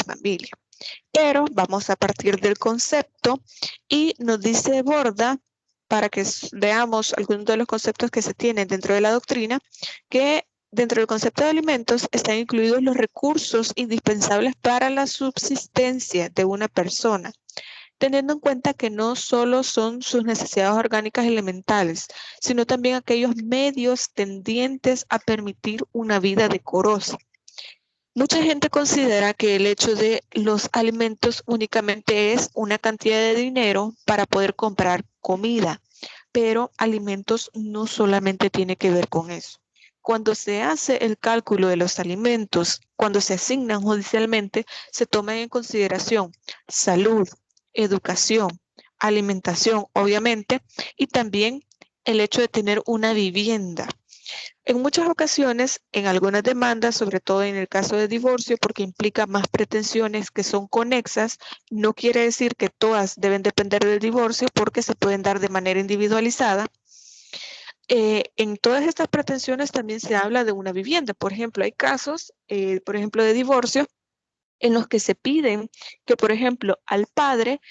familia. Pero vamos a partir del concepto y nos dice Borda, para que veamos algunos de los conceptos que se tienen dentro de la doctrina, que dentro del concepto de alimentos están incluidos los recursos indispensables para la subsistencia de una persona, teniendo en cuenta que no solo son sus necesidades orgánicas elementales, sino también aquellos medios tendientes a permitir una vida decorosa. Mucha gente considera que el hecho de los alimentos únicamente es una cantidad de dinero para poder comprar comida, pero alimentos no solamente tiene que ver con eso. Cuando se hace el cálculo de los alimentos, cuando se asignan judicialmente, se toman en consideración salud, educación, alimentación, obviamente, y también el hecho de tener una vivienda. En muchas ocasiones, en algunas demandas, sobre todo en el caso de divorcio, porque implica más pretensiones que son conexas, no quiere decir que todas deben depender del divorcio porque se pueden dar de manera individualizada. En todas estas pretensiones también se habla de una vivienda. Por ejemplo, hay casos, por ejemplo, de divorcio en los que se piden que, por ejemplo, al padre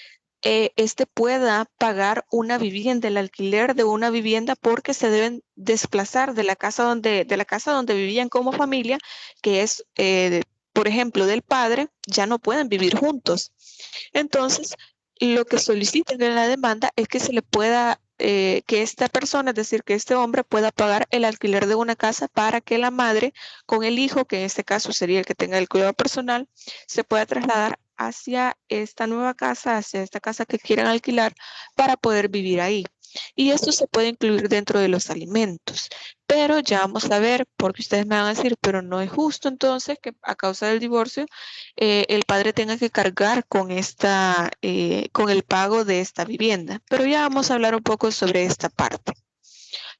este pueda pagar una vivienda, el alquiler de una vivienda, porque se deben desplazar de la casa donde vivían como familia, que es, por ejemplo, del padre, ya no pueden vivir juntos. Entonces, lo que solicitan en la demanda es que se le pueda, que esta persona, es decir, que este hombre pueda pagar el alquiler de una casa para que la madre con el hijo, que en este caso sería el que tenga el cuidado personal, se pueda trasladar hacia esta nueva casa, hacia esta casa que quieran alquilar para poder vivir ahí. Y esto se puede incluir dentro de los alimentos. Pero ya vamos a ver, porque ustedes me van a decir, pero no es justo entonces que a causa del divorcio el padre tenga que cargar con con el pago de esta vivienda. Pero ya vamos a hablar un poco sobre esta parte.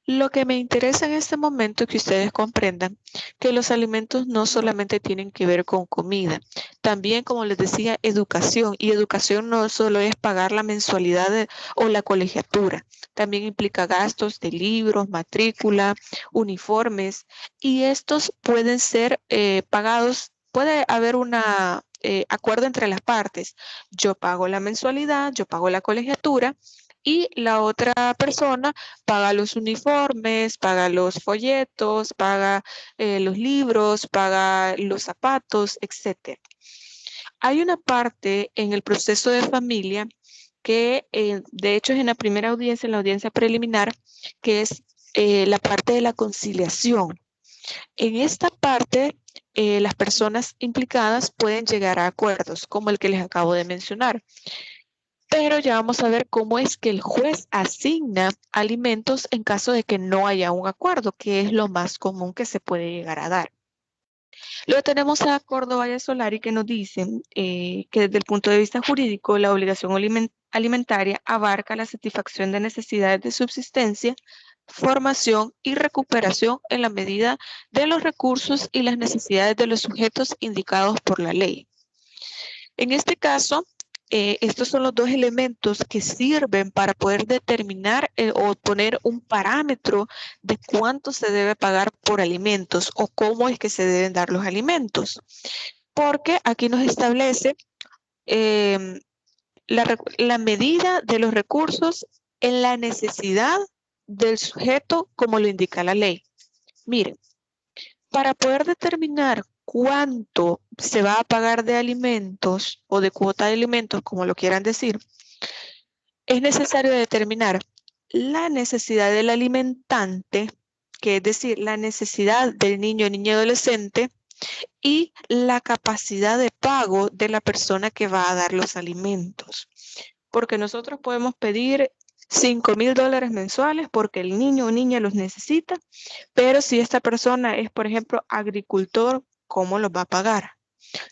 Lo que me interesa en este momento es que ustedes comprendan que los alimentos no solamente tienen que ver con comida, también, como les decía, educación. Y educación no solo es pagar la mensualidad o la colegiatura, también implica gastos de libros, matrícula, uniformes, y estos pueden ser pagados. Puede haber una acuerdo entre las partes. Yo pago la mensualidad, yo pago la colegiatura y la otra persona paga los uniformes, paga los folletos, paga los libros, paga los zapatos, etc. Hay una parte en el proceso de familia que de hecho es en la primera audiencia, en la audiencia preliminar, que es la parte de la conciliación. En esta parte, las personas implicadas pueden llegar a acuerdos, como el que les acabo de mencionar. Pero ya vamos a ver cómo es que el juez asigna alimentos en caso de que no haya un acuerdo, que es lo más común que se puede llegar a dar. Luego tenemos a Córdoba y a Solari que nos dicen que desde el punto de vista jurídico la obligación alimentaria abarca la satisfacción de necesidades de subsistencia, formación y recuperación en la medida de los recursos y las necesidades de los sujetos indicados por la ley. En este caso, estos son los dos elementos que sirven para poder determinar o poner un parámetro de cuánto se debe pagar por alimentos o cómo es que se deben dar los alimentos. Porque aquí nos establece la medida de los recursos en la necesidad del sujeto como lo indica la ley. Miren, para poder determinar cuánto se va a pagar de alimentos o de cuota de alimentos, como lo quieran decir, es necesario determinar la necesidad del alimentante, que es decir, la necesidad del niño, niña y adolescente, y la capacidad de pago de la persona que va a dar los alimentos. Porque nosotros podemos pedir $5,000 mensuales porque el niño o niña los necesita, pero si esta persona es, por ejemplo, agricultor, ¿cómo los va a pagar?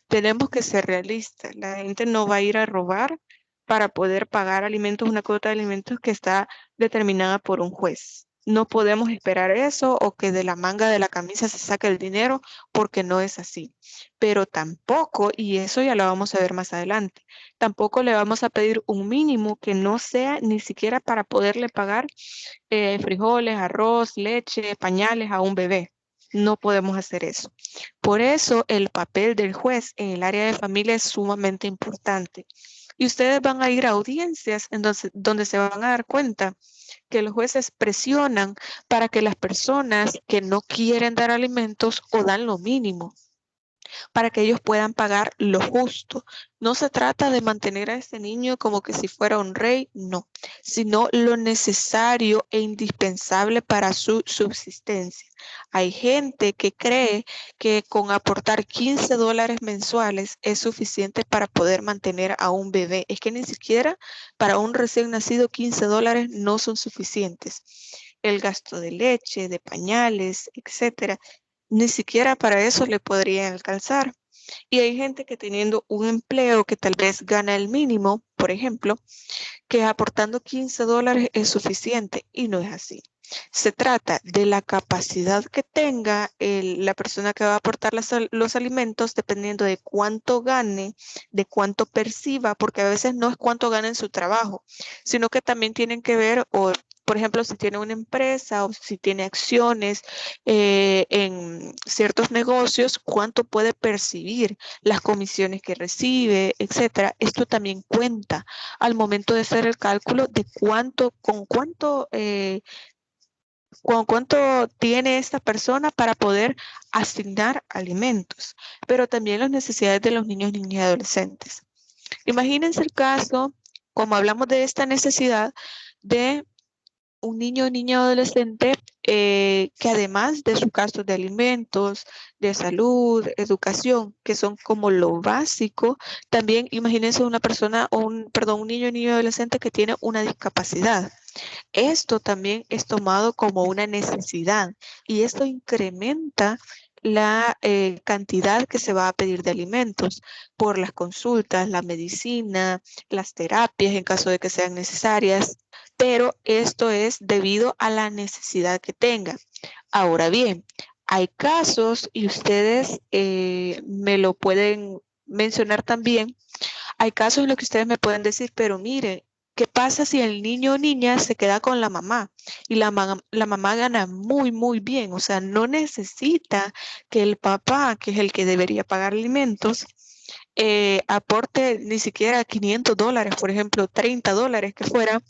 Tenemos que ser realistas. La gente no va a ir a robar para poder pagar alimentos, una cuota de alimentos que está determinada por un juez. No podemos esperar eso o que de la manga de la camisa se saque el dinero porque no es así. Pero tampoco, y eso ya lo vamos a ver más adelante, tampoco le vamos a pedir un mínimo que no sea ni siquiera para poderle pagar frijoles, arroz, leche, pañales a un bebé. no podemos hacer eso. Por eso el papel del juez en el área de familia es sumamente importante. Y ustedes van a ir a audiencias donde se van a dar cuenta que los jueces presionan para que las personas que no quieren dar alimentos o dan lo mínimo, para que ellos puedan pagar lo justo. No se trata de mantener a este niño como que si fuera un rey, no, sino lo necesario e indispensable para su subsistencia. Hay gente que cree que con aportar $15 mensuales es suficiente para poder mantener a un bebé. Es que ni siquiera para un recién nacido $15 no son suficientes. El gasto de leche, de pañales, etcétera, ni siquiera para eso le podrían alcanzar. Y hay gente que teniendo un empleo que tal vez gana el mínimo, por ejemplo, que aportando $15 es suficiente y no es así. Se trata de la capacidad que tenga la persona que va a aportar los alimentos dependiendo de cuánto gane, de cuánto perciba, porque a veces no es cuánto gana en su trabajo, sino que también tienen que ver, o por ejemplo, si tiene una empresa o si tiene acciones en ciertos negocios, cuánto puede percibir, las comisiones que recibe, etcétera. Esto también cuenta al momento de hacer el cálculo de con cuánto tiene esta persona para poder asignar alimentos, pero también las necesidades de los niños, niñas y adolescentes. Imagínense el caso, como hablamos de esta necesidad, de un niño o niña adolescente que además de su gasto de alimentos, de salud, educación, que son como lo básico, también imagínense una persona o un niño o niña adolescente que tiene una discapacidad. Esto también es tomado como una necesidad y esto incrementa la cantidad que se va a pedir de alimentos por las consultas, la medicina, las terapias en caso de que sean necesarias, pero esto es debido a la necesidad que tenga. Ahora bien, hay casos y ustedes me lo pueden mencionar también. Hay casos en los que ustedes me pueden decir, pero mire, ¿qué pasa si el niño o niña se queda con la mamá? Y la mamá gana muy, muy bien, o sea, no necesita que el papá, que es el que debería pagar alimentos, aporte ni siquiera $500, por ejemplo, $30 que fuera,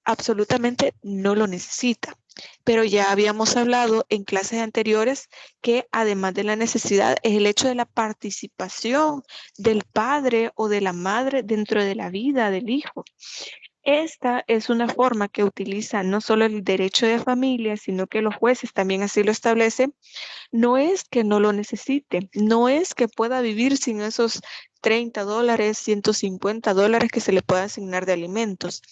absolutamente no lo necesita. Pero ya habíamos hablado en clases anteriores que además de la necesidad es el hecho de la participación del padre o de la madre dentro de la vida del hijo. Esta es una forma que utiliza no solo el derecho de familia, sino que los jueces también así lo establecen. No es que no lo necesite, no es que pueda vivir sin esos $30, $150 que se le pueda asignar de alimentos.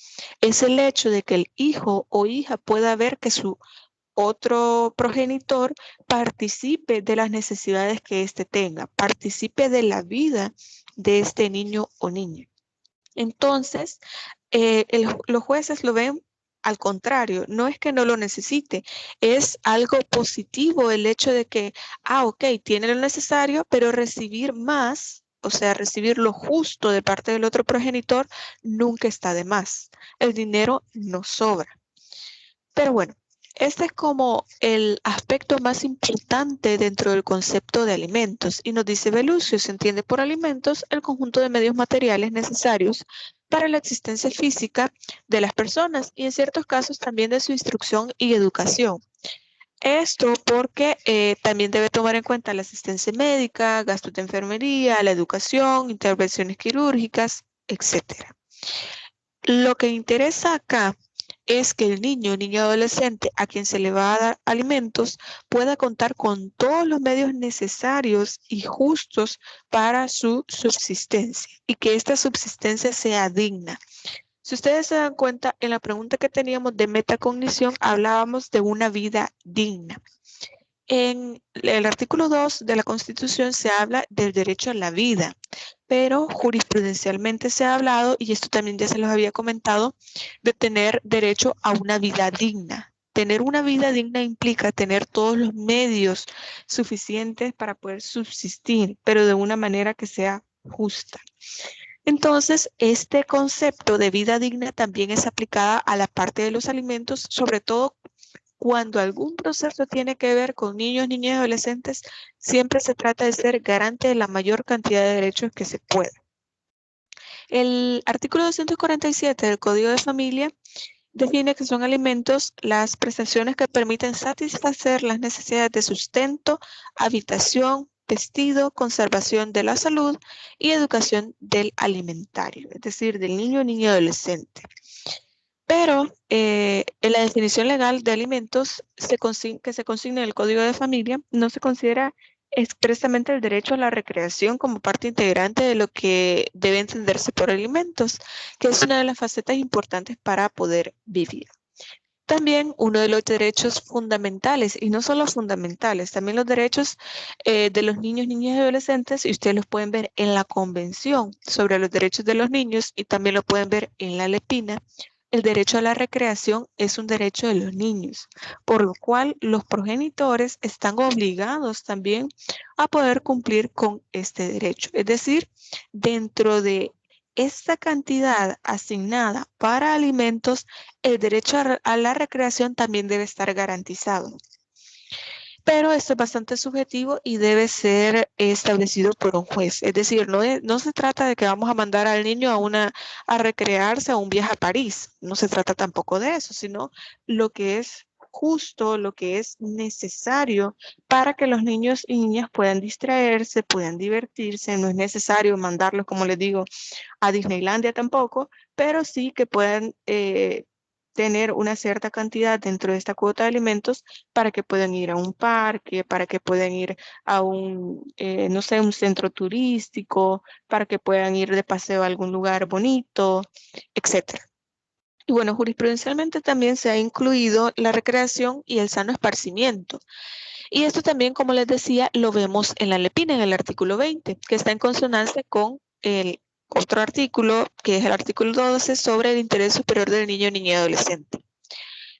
Es el hecho de que el hijo o hija pueda ver que su otro progenitor participe de las necesidades que éste tenga, participe de la vida de este niño o niña. Entonces, los jueces lo ven al contrario, no es que no lo necesite, es algo positivo el hecho de que, ok, tiene lo necesario, pero recibir más, o sea, recibir lo justo de parte del otro progenitor, nunca está de más. El dinero no sobra. Pero bueno, este es como el aspecto más importante dentro del concepto de alimentos. Y nos dice Velucio, se entiende por alimentos el conjunto de medios materiales necesarios para la existencia física de las personas y en ciertos casos también de su instrucción y educación. Esto porque también debe tomar en cuenta la asistencia médica, gastos de enfermería, la educación, intervenciones quirúrgicas, etc. Lo que interesa acá es que el niño o niña adolescente a quien se le va a dar alimentos pueda contar con todos los medios necesarios y justos para su subsistencia y que esta subsistencia sea digna. Si ustedes se dan cuenta, en la pregunta que teníamos de metacognición hablábamos de una vida digna. En el artículo 2 de la Constitución se habla del derecho a la vida, pero jurisprudencialmente se ha hablado, y esto también ya se los había comentado, de tener derecho a una vida digna. Tener una vida digna implica tener todos los medios suficientes para poder subsistir, pero de una manera que sea justa. Entonces, este concepto de vida digna también es aplicada a la parte de los alimentos, sobre todo cuando algún proceso tiene que ver con niños, niñas y adolescentes, siempre se trata de ser garante de la mayor cantidad de derechos que se pueda. El artículo 247 del Código de Familia define que son alimentos las prestaciones que permiten satisfacer las necesidades de sustento, habitación, vestido, conservación de la salud y educación del alimentario, es decir, del niño, niña y adolescente. Pero en la definición legal de alimentos que se consigna en el Código de Familia, no se considera expresamente el derecho a la recreación como parte integrante de lo que debe entenderse por alimentos, que es una de las facetas importantes para poder vivir. También uno de los derechos fundamentales, y no solo fundamentales, también los derechos de los niños, niñas y adolescentes, y ustedes los pueden ver en la Convención sobre los Derechos de los Niños, y también lo pueden ver en la Lepina. El derecho a la recreación es un derecho de los niños, por lo cual los progenitores están obligados también a poder cumplir con este derecho. Es decir, dentro de esta cantidad asignada para alimentos, el derecho a la recreación también debe estar garantizado. Pero esto es bastante subjetivo y debe ser establecido por un juez. Es decir, no se trata de que vamos a mandar al niño a recrearse a un viaje a París. No se trata tampoco de eso, sino lo que es justo, lo que es necesario para que los niños y niñas puedan distraerse, puedan divertirse. No es necesario mandarlos, como les digo, a Disneylandia tampoco, pero sí que puedan tener una cierta cantidad dentro de esta cuota de alimentos para que puedan ir a un parque, para que puedan ir a no sé, un centro turístico, para que puedan ir de paseo a algún lugar bonito, etc. Y bueno, jurisprudencialmente también se ha incluido la recreación y el sano esparcimiento. Y esto también, como les decía, lo vemos en la Lepina, en el artículo 20, que está en consonancia con el otro artículo, que es el artículo 12, sobre el interés superior del niño, niña y adolescente.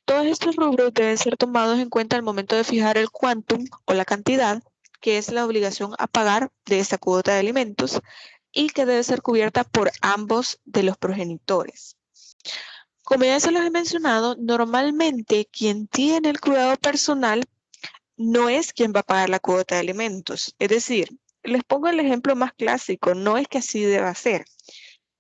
Todos estos rubros deben ser tomados en cuenta al momento de fijar el quantum o la cantidad, que es la obligación a pagar de esta cuota de alimentos y que debe ser cubierta por ambos de los progenitores. Como ya se los he mencionado, normalmente quien tiene el cuidado personal no es quien va a pagar la cuota de alimentos. Es decir, les pongo el ejemplo más clásico, no es que así deba ser.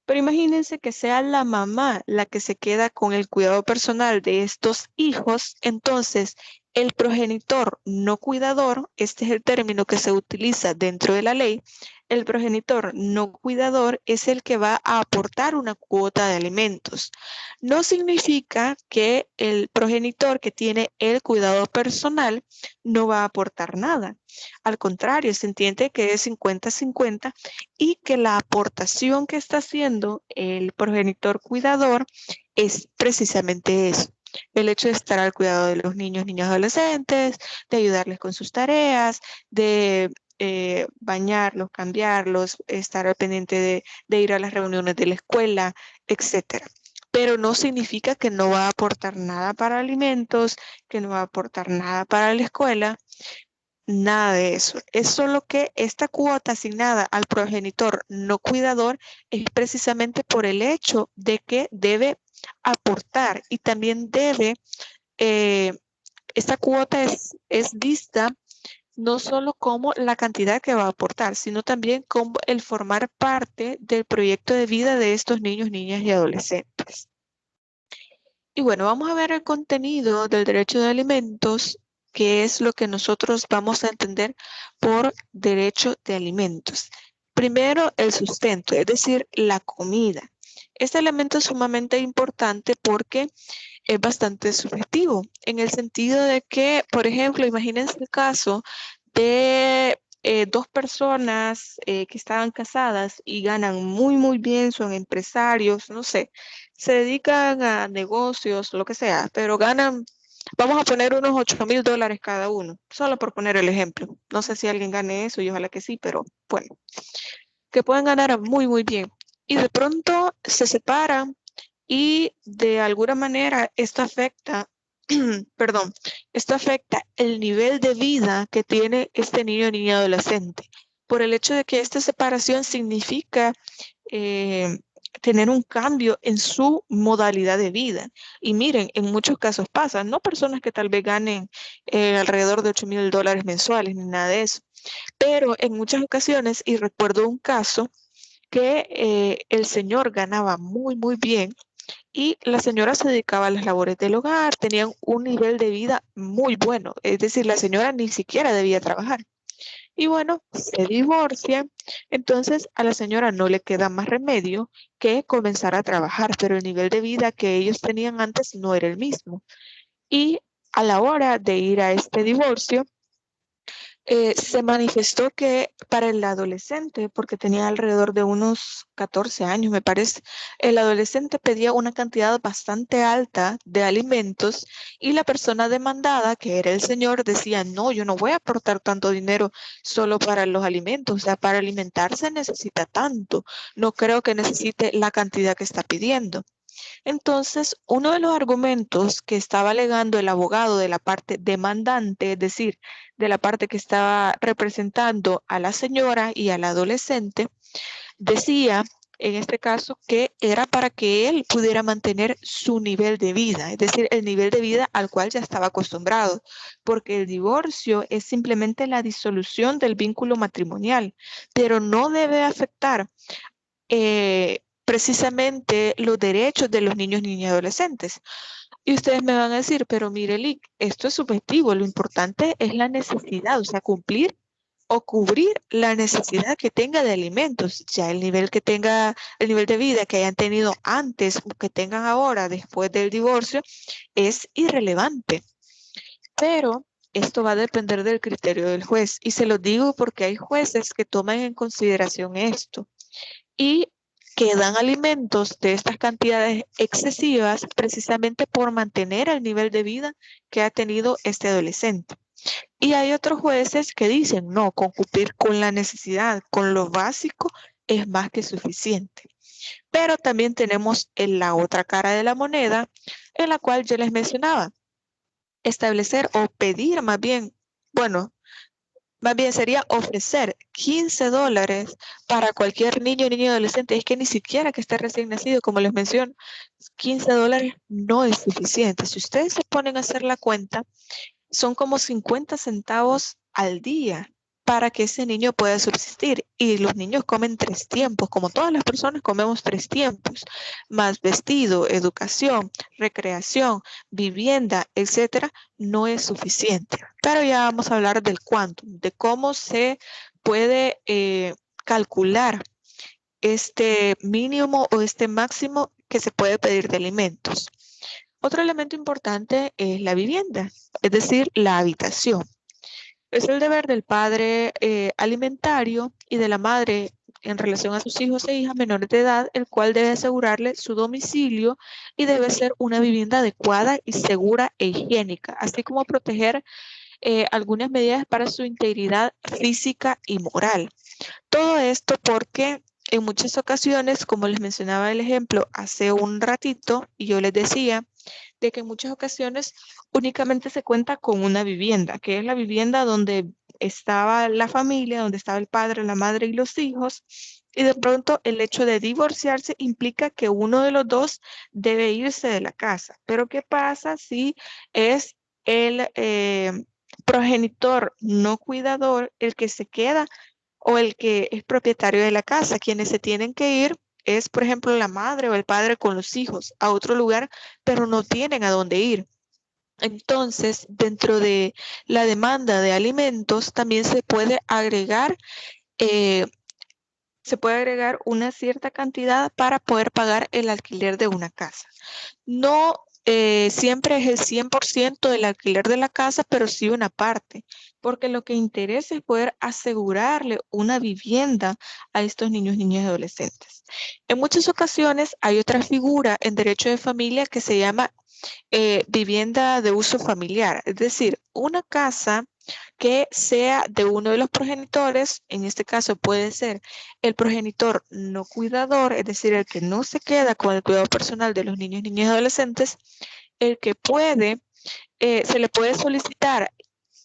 Pero imagínense que sea la mamá la que se queda con el cuidado personal de estos hijos, entonces el progenitor no cuidador, este es el término que se utiliza dentro de la ley, el progenitor no cuidador es el que va a aportar una cuota de alimentos. No significa que el progenitor que tiene el cuidado personal no va a aportar nada. Al contrario, se entiende que es 50-50 y que la aportación que está haciendo el progenitor cuidador es precisamente eso. El hecho de estar al cuidado de los niños, niñas, adolescentes, de ayudarles con sus tareas, de bañarlos, cambiarlos, estar al pendiente de ir a las reuniones de la escuela, etcétera. Pero no significa que no va a aportar nada para alimentos, que no va a aportar nada para la escuela. Nada de eso. Es solo que esta cuota asignada al progenitor no cuidador es precisamente por el hecho de que debe aportar y también esta cuota es vista no solo como la cantidad que va a aportar, sino también como el formar parte del proyecto de vida de estos niños, niñas y adolescentes. Y bueno, vamos a ver el contenido del derecho de alimentos, que es lo que nosotros vamos a entender por derecho de alimentos. Primero, el sustento, es decir, la comida. Este elemento es sumamente importante porque es bastante subjetivo, en el sentido de que, por ejemplo, imagínense el caso de dos personas que estaban casadas y ganan muy, muy bien, son empresarios, no sé, se dedican a negocios, lo que sea, pero ganan, vamos a poner unos $8,000 cada uno, solo por poner el ejemplo. No sé si alguien gane eso y ojalá que sí, pero bueno, que puedan ganar muy, muy bien. Y de pronto se separan y de alguna manera esto afecta, perdón, esto afecta el nivel de vida que tiene este niño o niña adolescente, por el hecho de que esta separación significa tener un cambio en su modalidad de vida. Y miren, en muchos casos pasa, no personas que tal vez ganen alrededor de $8,000 mensuales ni nada de eso, pero en muchas ocasiones, y recuerdo un caso que el señor ganaba muy, muy bien y la señora se dedicaba a las labores del hogar, tenían un nivel de vida muy bueno, es decir, la señora ni siquiera debía trabajar. Y bueno, se divorcian, entonces a la señora no le queda más remedio que comenzar a trabajar, pero el nivel de vida que ellos tenían antes no era el mismo. Y a la hora de ir a este divorcio, se manifestó que para el adolescente, porque tenía alrededor de unos 14 años, me parece, el adolescente pedía una cantidad bastante alta de alimentos y la persona demandada, que era el señor, decía, no, yo no voy a aportar tanto dinero solo para los alimentos, o sea, para alimentarse necesita tanto, no creo que necesite la cantidad que está pidiendo. Entonces, uno de los argumentos que estaba alegando el abogado de la parte demandante, es decir, de la parte que estaba representando a la señora y al adolescente, decía, en este caso, que era para que él pudiera mantener su nivel de vida, es decir, el nivel de vida al cual ya estaba acostumbrado, porque el divorcio es simplemente la disolución del vínculo matrimonial, pero no debe afectar precisamente los derechos de los niños, niñas y adolescentes. Y ustedes me van a decir, pero mire, Lick, esto es subjetivo, lo importante es la necesidad, o sea, cumplir o cubrir la necesidad que tenga de alimentos. Ya el nivel que tenga, el nivel de vida que hayan tenido antes o que tengan ahora después del divorcio es irrelevante. Pero esto va a depender del criterio del juez. Y se lo digo porque hay jueces que toman en consideración esto y que dan alimentos de estas cantidades excesivas precisamente por mantener el nivel de vida que ha tenido este adolescente. Y hay otros jueces que dicen, no, con cumplir con la necesidad, con lo básico, es más que suficiente. Pero también tenemos en la otra cara de la moneda, en la cual yo les mencionaba, establecer o pedir más bien, bueno, más bien sería ofrecer $15 para cualquier niño, niño, adolescente. Es que ni siquiera que esté recién nacido, como les menciono, $15 no es suficiente. Si ustedes se ponen a hacer la cuenta, son como 50 centavos al día para que ese niño pueda subsistir. Y los niños comen 3 tiempos, como todas las personas comemos 3 tiempos, más vestido, educación, recreación, vivienda, etcétera, no es suficiente. Pero ya vamos a hablar del cuánto, de cómo se puede calcular este mínimo o este máximo que se puede pedir de alimentos. Otro elemento importante es la vivienda, es decir, la habitación. Es el deber del padre alimentario y de la madre en relación a sus hijos e hijas menores de edad, el cual debe asegurarle su domicilio y debe ser una vivienda adecuada y segura e higiénica, así como proteger algunas medidas para su integridad física y moral. Todo esto porque en muchas ocasiones, como les mencionaba el ejemplo hace un ratito, y yo les decía, de que en muchas ocasiones únicamente se cuenta con una vivienda, que es la vivienda donde estaba la familia, donde estaba el padre, la madre y los hijos, y de pronto el hecho de divorciarse implica que uno de los dos debe irse de la casa. Pero ¿qué pasa si es el progenitor no cuidador el que se queda o el que es propietario de la casa? Quienes se tienen que ir es, por ejemplo, la madre o el padre con los hijos a otro lugar, pero no tienen a dónde ir. Entonces, dentro de la demanda de alimentos también eh, se puede agregar una cierta cantidad para poder pagar el alquiler de una casa. No siempre es el 100% del alquiler de la casa, pero sí una parte, porque lo que interesa es poder asegurarle una vivienda a estos niños, niñas y adolescentes. En muchas ocasiones hay otra figura en derecho de familia que se llama vivienda de uso familiar, es decir, una casa que sea de uno de los progenitores, en este caso puede ser el progenitor no cuidador, es decir, el que no se queda con el cuidado personal de los niños, niñas y adolescentes, el que puede, se le puede solicitar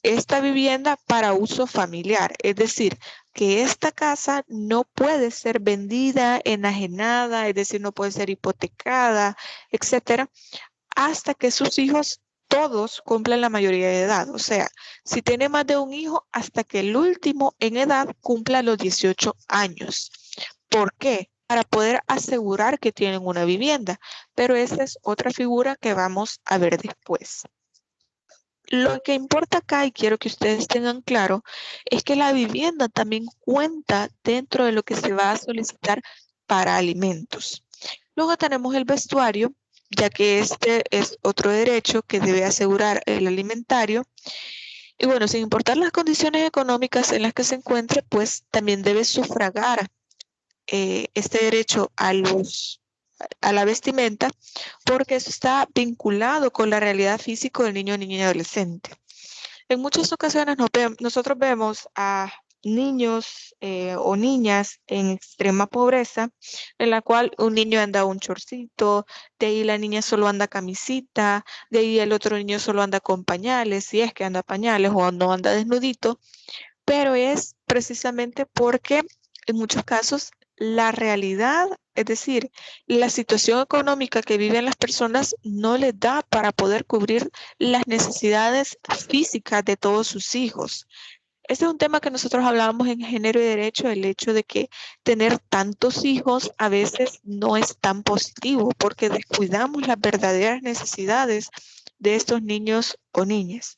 esta vivienda para uso familiar, es decir, que esta casa no puede ser vendida, enajenada, es decir, no puede ser hipotecada, etcétera, hasta que sus hijos todos cumplan la mayoría de edad. O sea, si tiene más de un hijo, hasta que el último en edad cumpla los 18 años. ¿Por qué? Para poder asegurar que tienen una vivienda. Pero esa es otra figura que vamos a ver después. Lo que importa acá, y quiero que ustedes tengan claro, es que la vivienda también cuenta dentro de lo que se va a solicitar para alimentos. Luego tenemos el vestuario, ya que este es otro derecho que debe asegurar el alimentario. Y bueno, sin importar las condiciones económicas en las que se encuentre, pues también debe sufragar este derecho a la vestimenta, porque eso está vinculado con la realidad física del niño, niña y adolescente. En muchas ocasiones nosotros vemos a niños o niñas en extrema pobreza, en la cual un niño anda un chorcito, de ahí la niña solo anda camisita, de ahí el otro niño solo anda con pañales, si es que anda pañales o no anda desnudito, pero es precisamente porque en muchos casos la realidad, es decir, la situación económica que viven las personas no les da para poder cubrir las necesidades físicas de todos sus hijos. Este es un tema que nosotros hablábamos en Género y Derecho, el hecho de que tener tantos hijos a veces no es tan positivo porque descuidamos las verdaderas necesidades de estos niños o niñas,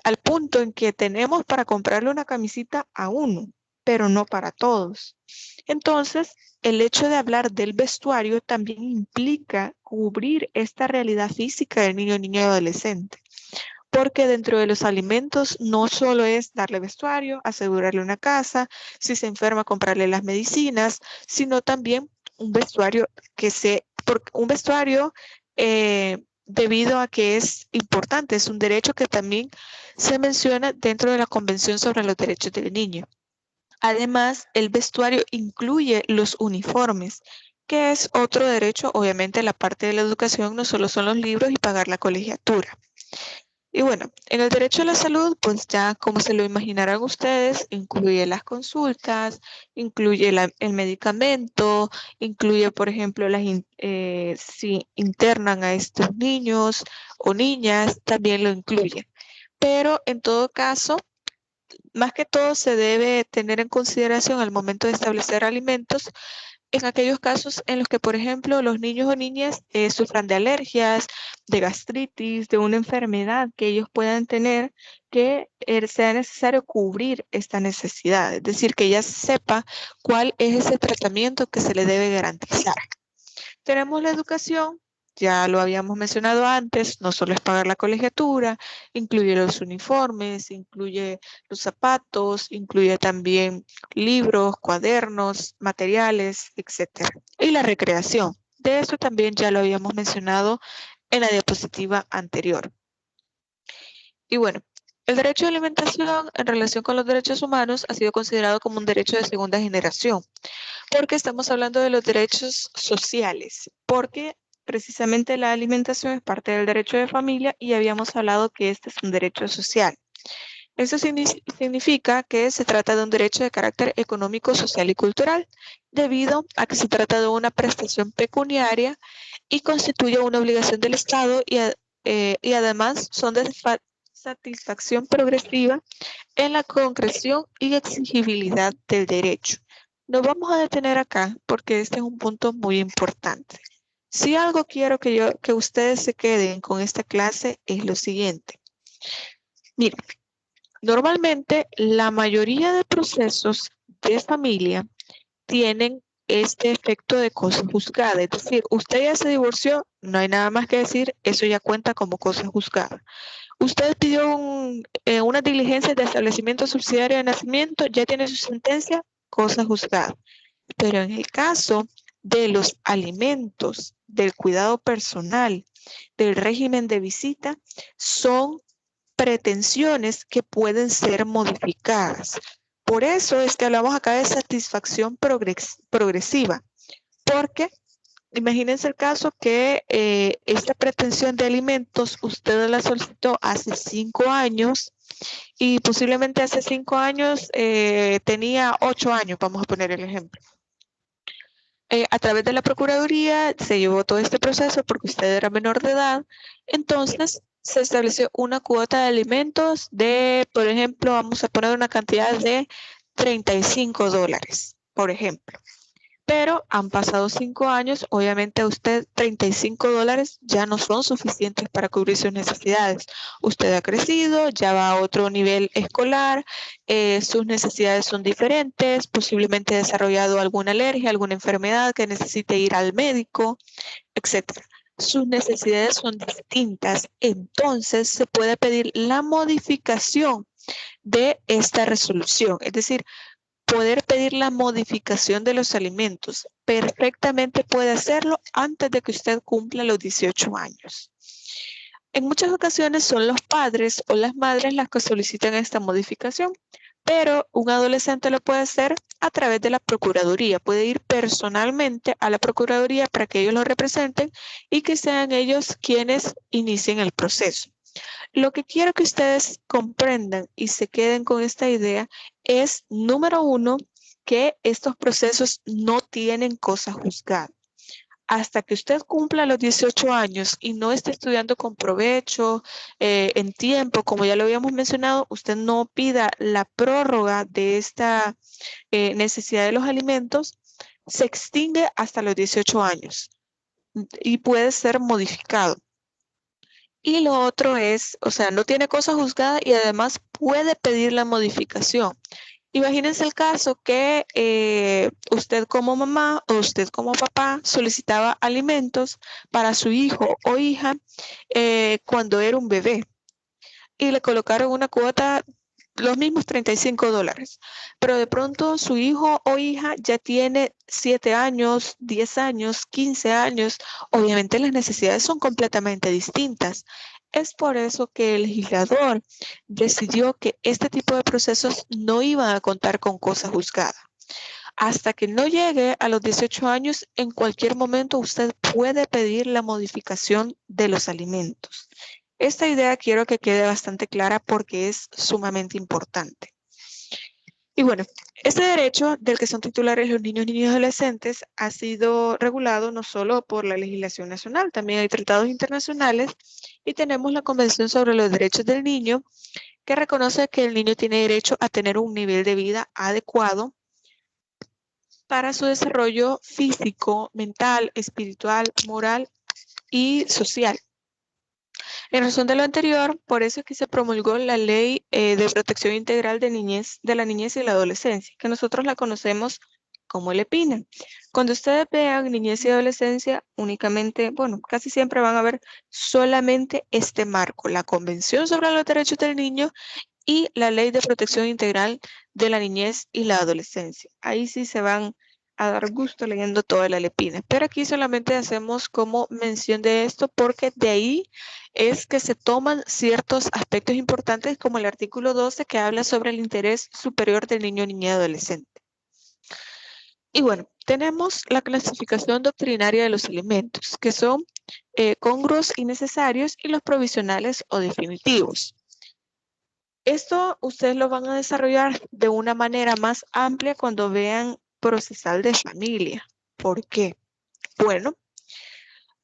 al punto en que tenemos para comprarle una camisita a uno, pero no para todos. Entonces, el hecho de hablar del vestuario también implica cubrir esta realidad física del niño, niña y adolescente. Porque dentro de los alimentos no solo es darle vestuario, asegurarle una casa, si se enferma, comprarle las medicinas, sino también un vestuario un vestuario debido a que es importante, es un derecho que también se menciona dentro de la Convención sobre los Derechos del Niño. Además, el vestuario incluye los uniformes, que es otro derecho. Obviamente la parte de la educación no solo son los libros y pagar la colegiatura. Y bueno, en el derecho a la salud, pues ya como se lo imaginarán ustedes, incluye las consultas, incluye el medicamento, incluye, por ejemplo, si internan a estos niños o niñas, también lo incluye. Pero en todo caso, más que todo se debe tener en consideración al momento de establecer alimentos en aquellos casos en los que, por ejemplo, los niños o niñas sufran de alergias, de gastritis, de una enfermedad que ellos puedan tener, que sea necesario cubrir esta necesidad, es decir, que ya sepa cuál es ese tratamiento que se le debe garantizar. Tenemos la educación, ya lo habíamos mencionado antes, no solo es pagar la colegiatura, incluye los uniformes, incluye los zapatos, incluye también libros, cuadernos, materiales, etc. Y la recreación. De eso también ya lo habíamos mencionado en la diapositiva anterior. Y bueno, el derecho de alimentación en relación con los derechos humanos ha sido considerado como un derecho de segunda generación, porque estamos hablando de los derechos sociales, porque precisamente la alimentación es parte del derecho de familia y habíamos hablado que este es un derecho social. Eso significa que se trata de un derecho de carácter económico, social y cultural, debido a que se trata de una prestación pecuniaria y constituye una obligación del Estado y además son de satisfacción progresiva en la concreción y exigibilidad del derecho. Nos vamos a detener acá porque este es un punto muy importante. Si algo quiero que ustedes se queden con esta clase es lo siguiente. Miren, normalmente la mayoría de procesos de familia tienen este efecto de cosa juzgada. Es decir, usted ya se divorció, no hay nada más que decir, eso ya cuenta como cosa juzgada. Usted pidió una diligencia de establecimiento subsidiario de nacimiento, ya tiene su sentencia, cosa juzgada. Pero en el caso de los alimentos, del cuidado personal, del régimen de visita, son pretensiones que pueden ser modificadas. Por eso es que hablamos acá de satisfacción progresiva, porque imagínense el caso que esta pretensión de alimentos usted la solicitó hace 5 años y posiblemente hace 5 años tenía 8 años, vamos a poner el ejemplo. A través de la Procuraduría se llevó todo este proceso porque usted era menor de edad, entonces se estableció una cuota de alimentos de, por ejemplo, vamos a poner una cantidad de $35, por ejemplo. Pero han pasado 5 años, obviamente a usted $35 ya no son suficientes para cubrir sus necesidades. Usted ha crecido, ya va a otro nivel escolar, sus necesidades son diferentes, posiblemente ha desarrollado alguna alergia, alguna enfermedad que necesite ir al médico, etc. Sus necesidades son distintas, entonces se puede pedir la modificación de esta resolución, es decir, poder pedir la modificación de los alimentos. Perfectamente puede hacerlo antes de que usted cumpla los 18 años. En muchas ocasiones son los padres o las madres las que solicitan esta modificación, pero un adolescente lo puede hacer a través de la Procuraduría. Puede ir personalmente a la Procuraduría para que ellos lo representen y que sean ellos quienes inicien el proceso. Lo que quiero que ustedes comprendan y se queden con esta idea es, número uno, que estos procesos no tienen cosa juzgada. Hasta que usted cumpla los 18 años y no esté estudiando con provecho, en tiempo, como ya lo habíamos mencionado, usted no pida la prórroga de esta necesidad de los alimentos, se extingue hasta los 18 años y puede ser modificado. Y lo otro es, o sea, no tiene cosa juzgada y además puede pedir la modificación. Imagínense el caso que usted como mamá o usted como papá solicitaba alimentos para su hijo o hija cuando era un bebé y le colocaron una cuota, los mismos $35, pero de pronto su hijo o hija ya tiene 7 años, 10 años, 15 años, obviamente las necesidades son completamente distintas. Es por eso que el legislador decidió que este tipo de procesos no iban a contar con cosa juzgada. Hasta que no llegue a los 18 años, en cualquier momento usted puede pedir la modificación de los alimentos. Esta idea quiero que quede bastante clara porque es sumamente importante. Y bueno, este derecho del que son titulares los niños, niñas y adolescentes ha sido regulado no solo por la legislación nacional, también hay tratados internacionales y tenemos la Convención sobre los Derechos del Niño que reconoce que el niño tiene derecho a tener un nivel de vida adecuado para su desarrollo físico, mental, espiritual, moral y social. En razón de lo anterior, por eso es que se promulgó la Ley de Protección Integral de la Niñez y la Adolescencia, que nosotros la conocemos como LEPINA. Cuando ustedes vean niñez y adolescencia, únicamente, bueno, casi siempre van a ver solamente este marco, la Convención sobre los Derechos del Niño y la Ley de Protección Integral de la Niñez y la Adolescencia. Ahí sí se van a dar gusto leyendo toda la LEPINA. Pero aquí solamente hacemos como mención de esto porque de ahí es que se toman ciertos aspectos importantes como el artículo 12 que habla sobre el interés superior del niño, niña y adolescente. Y bueno, tenemos la clasificación doctrinaria de los alimentos, que son congruos y necesarios y los provisionales o definitivos. Esto ustedes lo van a desarrollar de una manera más amplia cuando vean procesal de familia. ¿Por qué? Bueno,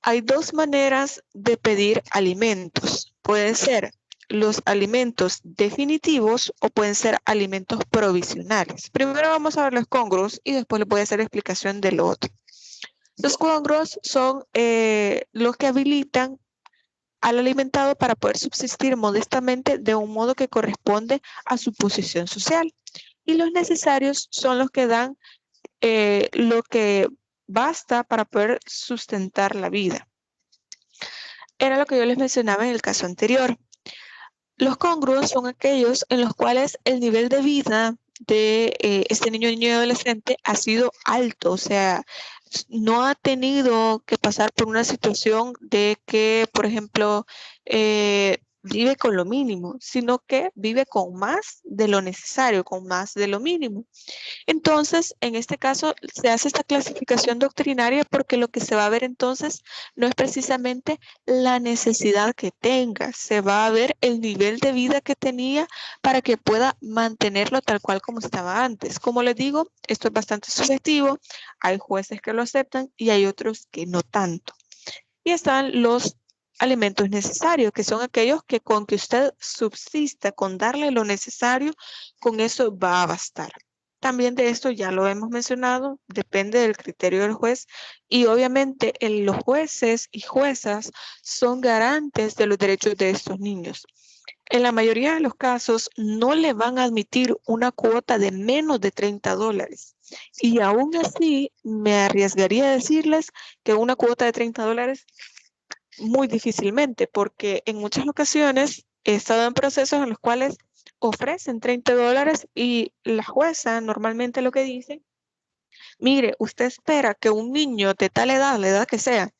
hay dos maneras de pedir alimentos. Pueden ser los alimentos definitivos o pueden ser alimentos provisionales. Primero vamos a ver los congruos y después les voy a hacer explicación de lo otro. Los congruos son los que habilitan al alimentado para poder subsistir modestamente de un modo que corresponde a su posición social. Y los necesarios son los que dan lo que basta para poder sustentar la vida. Era lo que yo les mencionaba en el caso anterior. Los congruos son aquellos en los cuales el nivel de vida de este niño, niño y adolescente ha sido alto, o sea, no ha tenido que pasar por una situación de que, por ejemplo, vive con lo mínimo, sino que vive con más de lo necesario, con más de lo mínimo. Entonces, en este caso, se hace esta clasificación doctrinaria porque lo que se va a ver entonces no es precisamente la necesidad que tenga, se va a ver el nivel de vida que tenía para que pueda mantenerlo tal cual como estaba antes. Como les digo, esto es bastante subjetivo, hay jueces que lo aceptan y hay otros que no tanto. Y están los alimentos necesarios, que son aquellos que con que usted subsista, con darle lo necesario, con eso va a bastar. También de esto ya lo hemos mencionado, depende del criterio del juez y obviamente los jueces y juezas son garantes de los derechos de estos niños. En la mayoría de los casos no le van a admitir una cuota de menos de $30 y aún así me arriesgaría a decirles que una cuota de $30 muy difícilmente, porque en muchas ocasiones he estado en procesos en los cuales ofrecen $30 y la jueza normalmente lo que dice, mire, usted espera que un niño de tal edad, la edad que sea,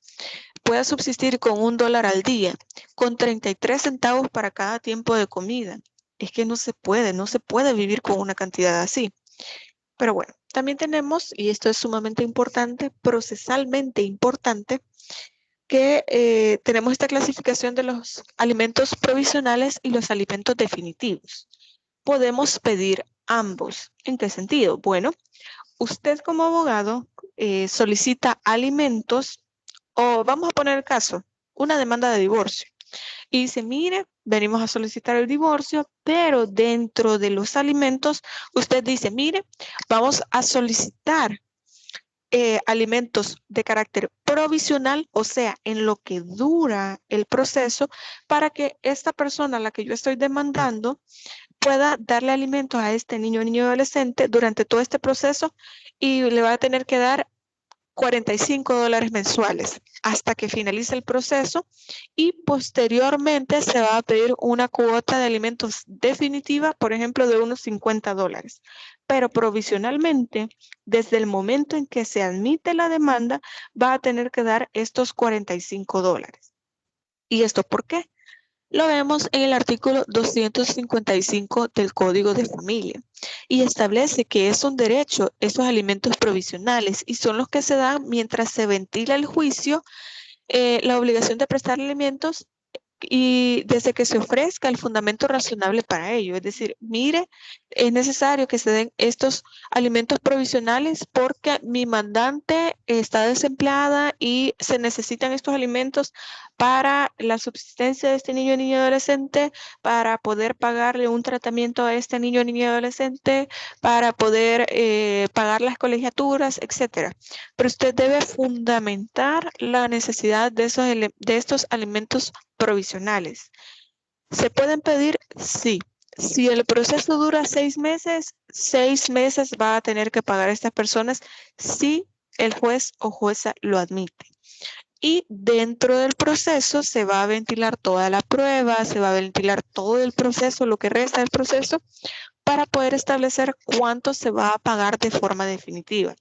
pueda subsistir con $1 al día, con 33 centavos para cada tiempo de comida. Es que no se puede vivir con una cantidad así. Pero bueno, también tenemos, y esto es sumamente importante, procesalmente importante, que tenemos esta clasificación de los alimentos provisionales y los alimentos definitivos. Podemos pedir ambos. ¿En qué sentido? Bueno, usted como abogado solicita alimentos o vamos a poner el caso, una demanda de divorcio. Y dice, mire, venimos a solicitar el divorcio, pero dentro de los alimentos, usted dice, mire, vamos a solicitar alimentos de carácter provisional, o sea, en lo que dura el proceso, para que esta persona a la que yo estoy demandando pueda darle alimentos a este niño o niño adolescente durante todo este proceso y le va a tener que dar $45 mensuales hasta que finalice el proceso y posteriormente se va a pedir una cuota de alimentos definitiva, por ejemplo, de unos $50. Pero provisionalmente, desde el momento en que se admite la demanda, va a tener que dar estos $45. ¿Y esto por qué? Lo vemos en el artículo 255 del Código de Familia y establece que es un derecho esos alimentos provisionales y son los que se dan mientras se ventila el juicio, la obligación de prestar alimentos y desde que se ofrezca el fundamento razonable para ello. Es decir, mire, es necesario que se den estos alimentos provisionales porque mi mandante está desempleada y se necesitan estos alimentos para la subsistencia de este niño o niña adolescente, para poder pagarle un tratamiento a este niño o niña adolescente, para poder pagar las colegiaturas, etcétera. Pero usted debe fundamentar la necesidad de estos alimentos provisionales. ¿Se pueden pedir? Sí. Si el proceso dura 6 meses, 6 meses va a tener que pagar a estas personas si el juez o jueza lo admite. Y dentro del proceso se va a ventilar toda la prueba, se va a ventilar todo el proceso, lo que resta del proceso, para poder establecer cuánto se va a pagar de forma definitiva.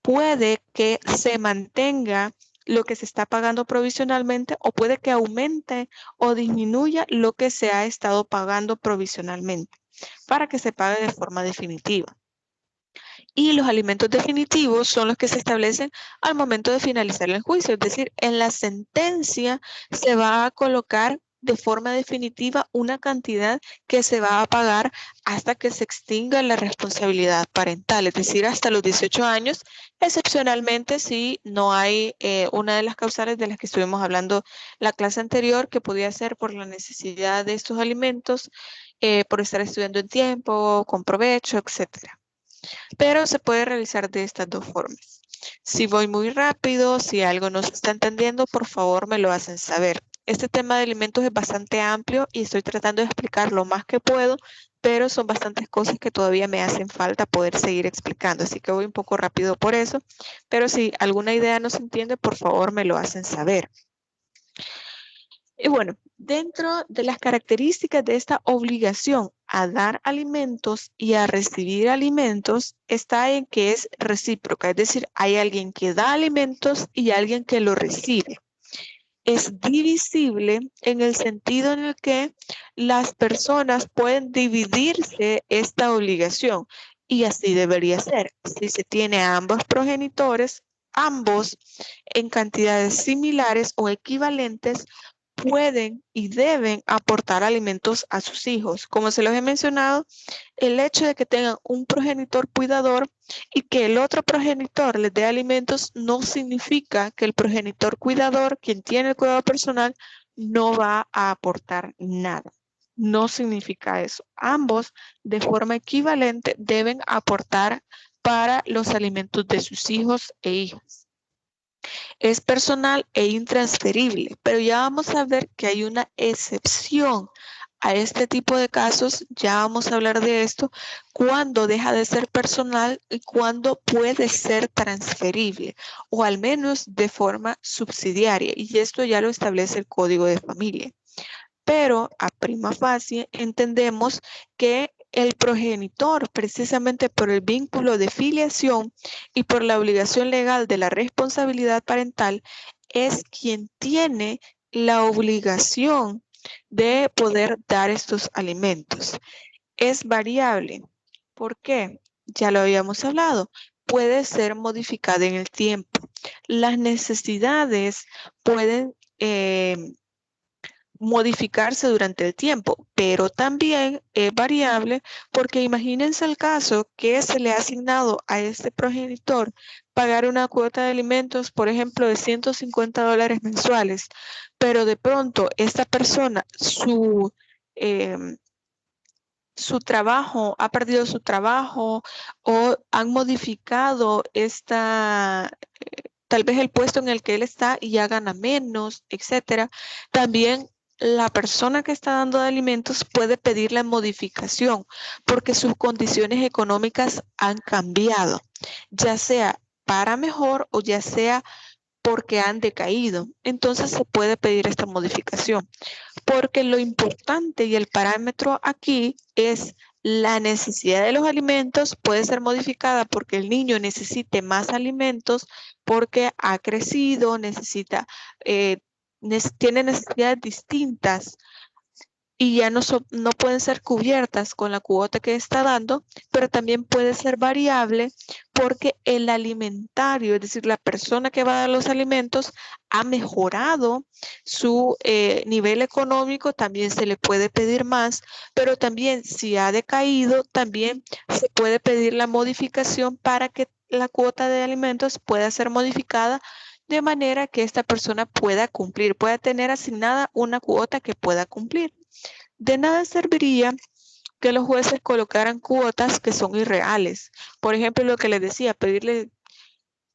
Puede que se mantenga lo que se está pagando provisionalmente o puede que aumente o disminuya lo que se ha estado pagando provisionalmente para que se pague de forma definitiva. Y los alimentos definitivos son los que se establecen al momento de finalizar el juicio, es decir, en la sentencia se va a colocar de forma definitiva una cantidad que se va a pagar hasta que se extinga la responsabilidad parental, es decir, hasta los 18 años, excepcionalmente si no hay una de las causales de las que estuvimos hablando la clase anterior, que podía ser por la necesidad de estos alimentos, por estar estudiando en tiempo, con provecho, etcétera. Pero se puede realizar de estas dos formas. Si voy muy rápido, si algo no se está entendiendo, por favor me lo hacen saber. Este tema de alimentos es bastante amplio y estoy tratando de explicar lo más que puedo, pero son bastantes cosas que todavía me hacen falta poder seguir explicando. Así que voy un poco rápido por eso, pero si alguna idea no se entiende, por favor me lo hacen saber. Y bueno, dentro de las características de esta obligación a dar alimentos y a recibir alimentos está en que es recíproca, es decir, hay alguien que da alimentos y alguien que lo recibe. es divisible en el sentido en el que las personas pueden dividirse esta obligación y así debería ser. Si se tiene a ambos progenitores, ambos en cantidades similares o equivalentes, pueden y deben aportar alimentos a sus hijos. Como se los he mencionado, el hecho de que tengan un progenitor cuidador y que el otro progenitor les dé alimentos no significa que el progenitor cuidador, quien tiene el cuidado personal, no va a aportar nada. No significa eso. Ambos, de forma equivalente, deben aportar para los alimentos de sus hijos e hijas. Es personal e intransferible, pero ya vamos a ver que hay una excepción a este tipo de casos. Ya vamos a hablar de esto, cuando deja de ser personal y cuando puede ser transferible, o al menos de forma subsidiaria, y esto ya lo establece el Código de Familia. Pero a prima facie entendemos que el progenitor, precisamente por el vínculo de filiación y por la obligación legal de la responsabilidad parental, es quien tiene la obligación de poder dar estos alimentos. Es variable. ¿Por qué? Ya lo habíamos hablado. Puede ser modificada en el tiempo. Las necesidades pueden modificarse durante el tiempo, pero también es variable porque imagínense el caso que se le ha asignado a este progenitor pagar una cuota de alimentos, por ejemplo, de $150 mensuales, pero de pronto esta persona, su trabajo, ha perdido su trabajo o han modificado tal vez el puesto en el que él está y ya gana menos, etcétera. También la persona que está dando de alimentos puede pedir la modificación porque sus condiciones económicas han cambiado, ya sea para mejor o ya sea porque han decaído. Entonces se puede pedir esta modificación, porque lo importante y el parámetro aquí es la necesidad de los alimentos. Puede ser modificada porque el niño necesite más alimentos, porque ha crecido, tiene necesidades distintas y ya no pueden ser cubiertas con la cuota que está dando, pero también puede ser variable porque el alimentario, es decir, la persona que va a dar los alimentos, ha mejorado su nivel económico, también se le puede pedir más, pero también si ha decaído, también se puede pedir la modificación para que la cuota de alimentos pueda ser modificada de manera que esta persona pueda cumplir, pueda tener asignada una cuota que pueda cumplir. De nada serviría que los jueces colocaran cuotas que son irreales. Por ejemplo, lo que les decía, pedirle,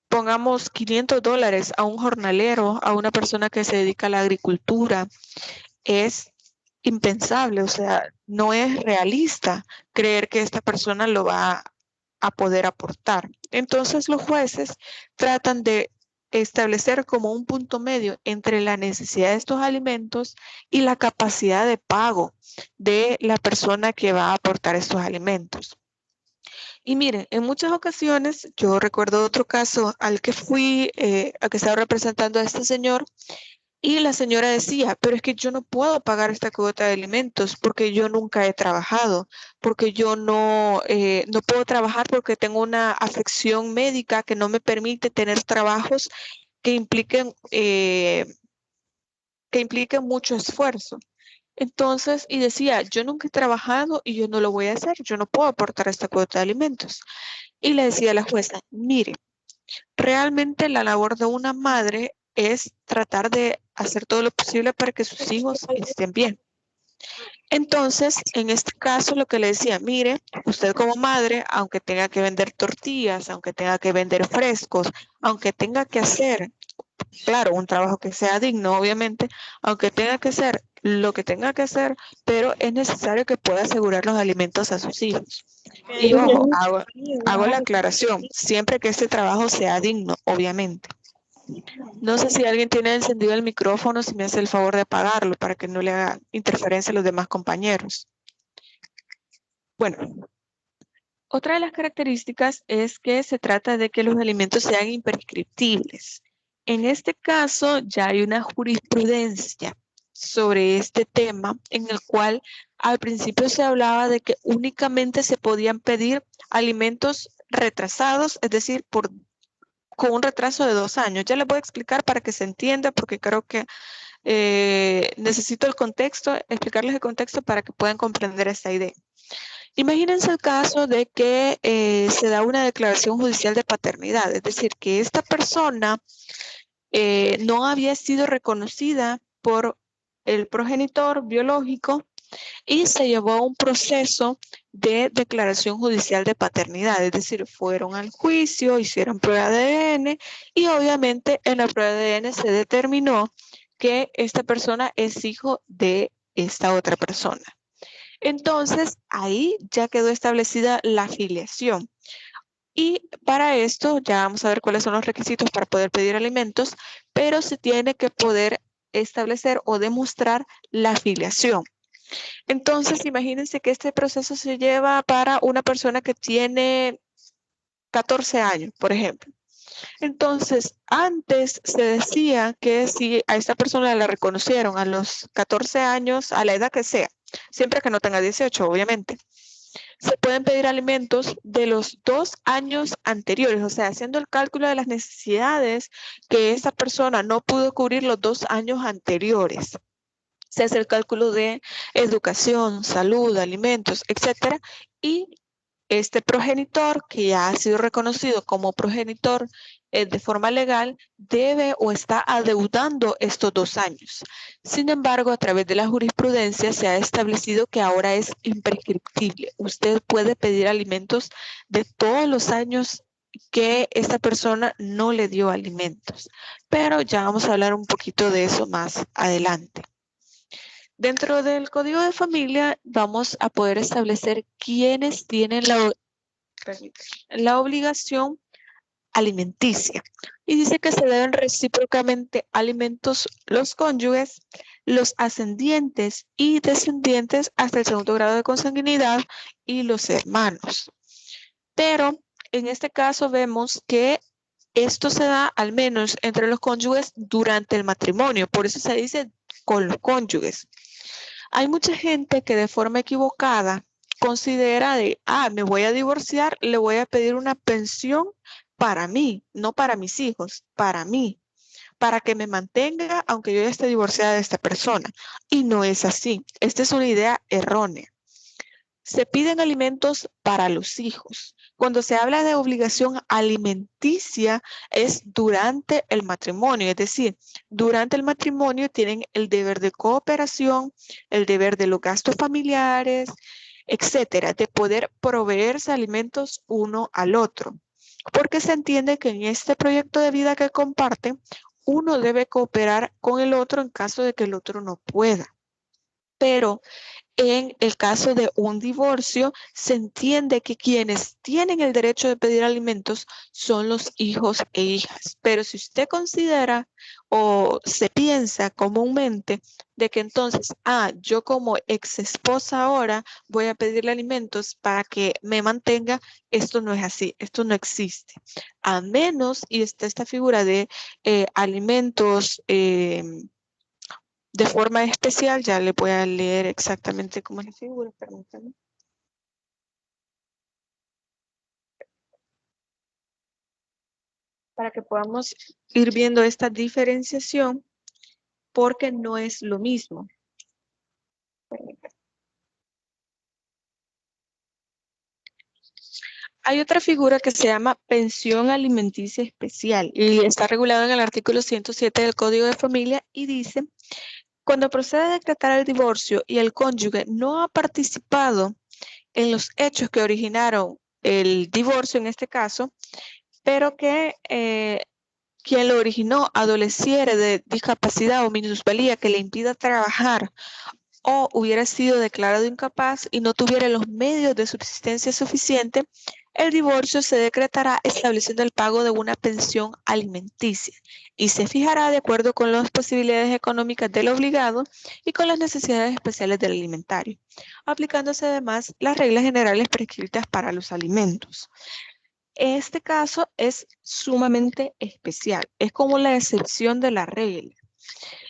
pongamos $500 a un jornalero, a una persona que se dedica a la agricultura, es impensable, o sea, no es realista creer que esta persona lo va a poder aportar. Entonces los jueces tratan de establecer como un punto medio entre la necesidad de estos alimentos y la capacidad de pago de la persona que va a aportar estos alimentos. Y miren, en muchas ocasiones, yo recuerdo otro caso al que fui, a que estaba representando a este señor, y la señora decía, pero es que yo no puedo pagar esta cuota de alimentos porque yo nunca he trabajado, porque yo no puedo trabajar porque tengo una afección médica que no me permite tener trabajos que impliquen mucho esfuerzo. Entonces, y decía, yo nunca he trabajado y yo no lo voy a hacer, yo no puedo aportar esta cuota de alimentos. Y le decía a la jueza, mire, realmente la labor de una madre es tratar de hacer todo lo posible para que sus hijos estén bien. Entonces, en este caso, lo que le decía, mire, usted como madre, aunque tenga que vender tortillas, aunque tenga que vender frescos, aunque tenga que hacer, claro, un trabajo que sea digno, obviamente, aunque tenga que hacer lo que tenga que hacer, pero es necesario que pueda asegurar los alimentos a sus hijos. Y ojo, hago la aclaración, siempre que este trabajo sea digno, obviamente. No sé si alguien tiene encendido el micrófono, si me hace el favor de apagarlo para que no le haga interferencia a los demás compañeros. Bueno, otra de las características es que se trata de que los alimentos sean imprescriptibles. En este caso ya hay una jurisprudencia sobre este tema en el cual al principio se hablaba de que únicamente se podían pedir alimentos retrasados, es decir, con un retraso de 2 años. Ya les voy a explicar para que se entienda, porque creo que necesito el contexto, explicarles el contexto para que puedan comprender esta idea. Imagínense el caso de que se da una declaración judicial de paternidad, es decir, que esta persona no había sido reconocida por el progenitor biológico y se llevó a un proceso de declaración judicial de paternidad, es decir, fueron al juicio, hicieron prueba de ADN y obviamente en la prueba de ADN se determinó que esta persona es hijo de esta otra persona. Entonces, ahí ya quedó establecida la filiación. Y para esto ya vamos a ver cuáles son los requisitos para poder pedir alimentos, pero se tiene que poder establecer o demostrar la filiación. Entonces, imagínense que este proceso se lleva para una persona que tiene 14 años, por ejemplo. Entonces, antes se decía que si a esta persona la reconocieron a los 14 años, a la edad que sea, siempre que no tenga 18, obviamente, se pueden pedir alimentos de los 2 años anteriores, o sea, haciendo el cálculo de las necesidades que esa persona no pudo cubrir los 2 años anteriores. Se hace el cálculo de educación, salud, alimentos, etcétera, y este progenitor, que ya ha sido reconocido como progenitor de forma legal, debe o está adeudando estos 2 años. Sin embargo, a través de la jurisprudencia se ha establecido que ahora es imprescriptible. Usted puede pedir alimentos de todos los años que esta persona no le dio alimentos. Pero ya vamos a hablar un poquito de eso más adelante. Dentro del código de familia vamos a poder establecer quiénes tienen la obligación alimenticia. Y dice que se deben recíprocamente alimentos los cónyuges, los ascendientes y descendientes hasta el segundo grado de consanguinidad y los hermanos. Pero en este caso vemos que esto se da al menos entre los cónyuges durante el matrimonio. Por eso se dice con los cónyuges. Hay mucha gente que de forma equivocada considera me voy a divorciar, le voy a pedir una pensión para mí, no para mis hijos, para mí, para que me mantenga aunque yo ya esté divorciada de esta persona. Y no es así. Esta es una idea errónea. Se piden alimentos para los hijos. Cuando se habla de obligación alimenticia es durante el matrimonio, es decir, durante el matrimonio tienen el deber de cooperación, el deber de los gastos familiares, etcétera, de poder proveerse alimentos uno al otro. Porque se entiende que en este proyecto de vida que comparten, uno debe cooperar con el otro en caso de que el otro no pueda. Pero en el caso de un divorcio, se entiende que quienes tienen el derecho de pedir alimentos son los hijos e hijas. Pero si usted considera o se piensa comúnmente de que entonces, yo como ex esposa ahora voy a pedirle alimentos para que me mantenga, esto no es así, esto no existe. A menos, y está esta figura de alimentos de forma especial, ya le voy a leer exactamente cómo es la figura, permítanme. Para que podamos ir viendo esta diferenciación, porque no es lo mismo. Hay otra figura que se llama pensión alimenticia especial y está regulada en el artículo 107 del Código de Familia y dice: cuando procede a decretar el divorcio y el cónyuge no ha participado en los hechos que originaron el divorcio en este caso, pero que quien lo originó adoleciere de discapacidad o minusvalía que le impida trabajar o hubiera sido declarado incapaz y no tuviera los medios de subsistencia suficiente, el divorcio se decretará estableciendo el pago de una pensión alimenticia y se fijará de acuerdo con las posibilidades económicas del obligado y con las necesidades especiales del alimentario, aplicándose además las reglas generales prescritas para los alimentos. Este caso es sumamente especial, es como la excepción de la regla.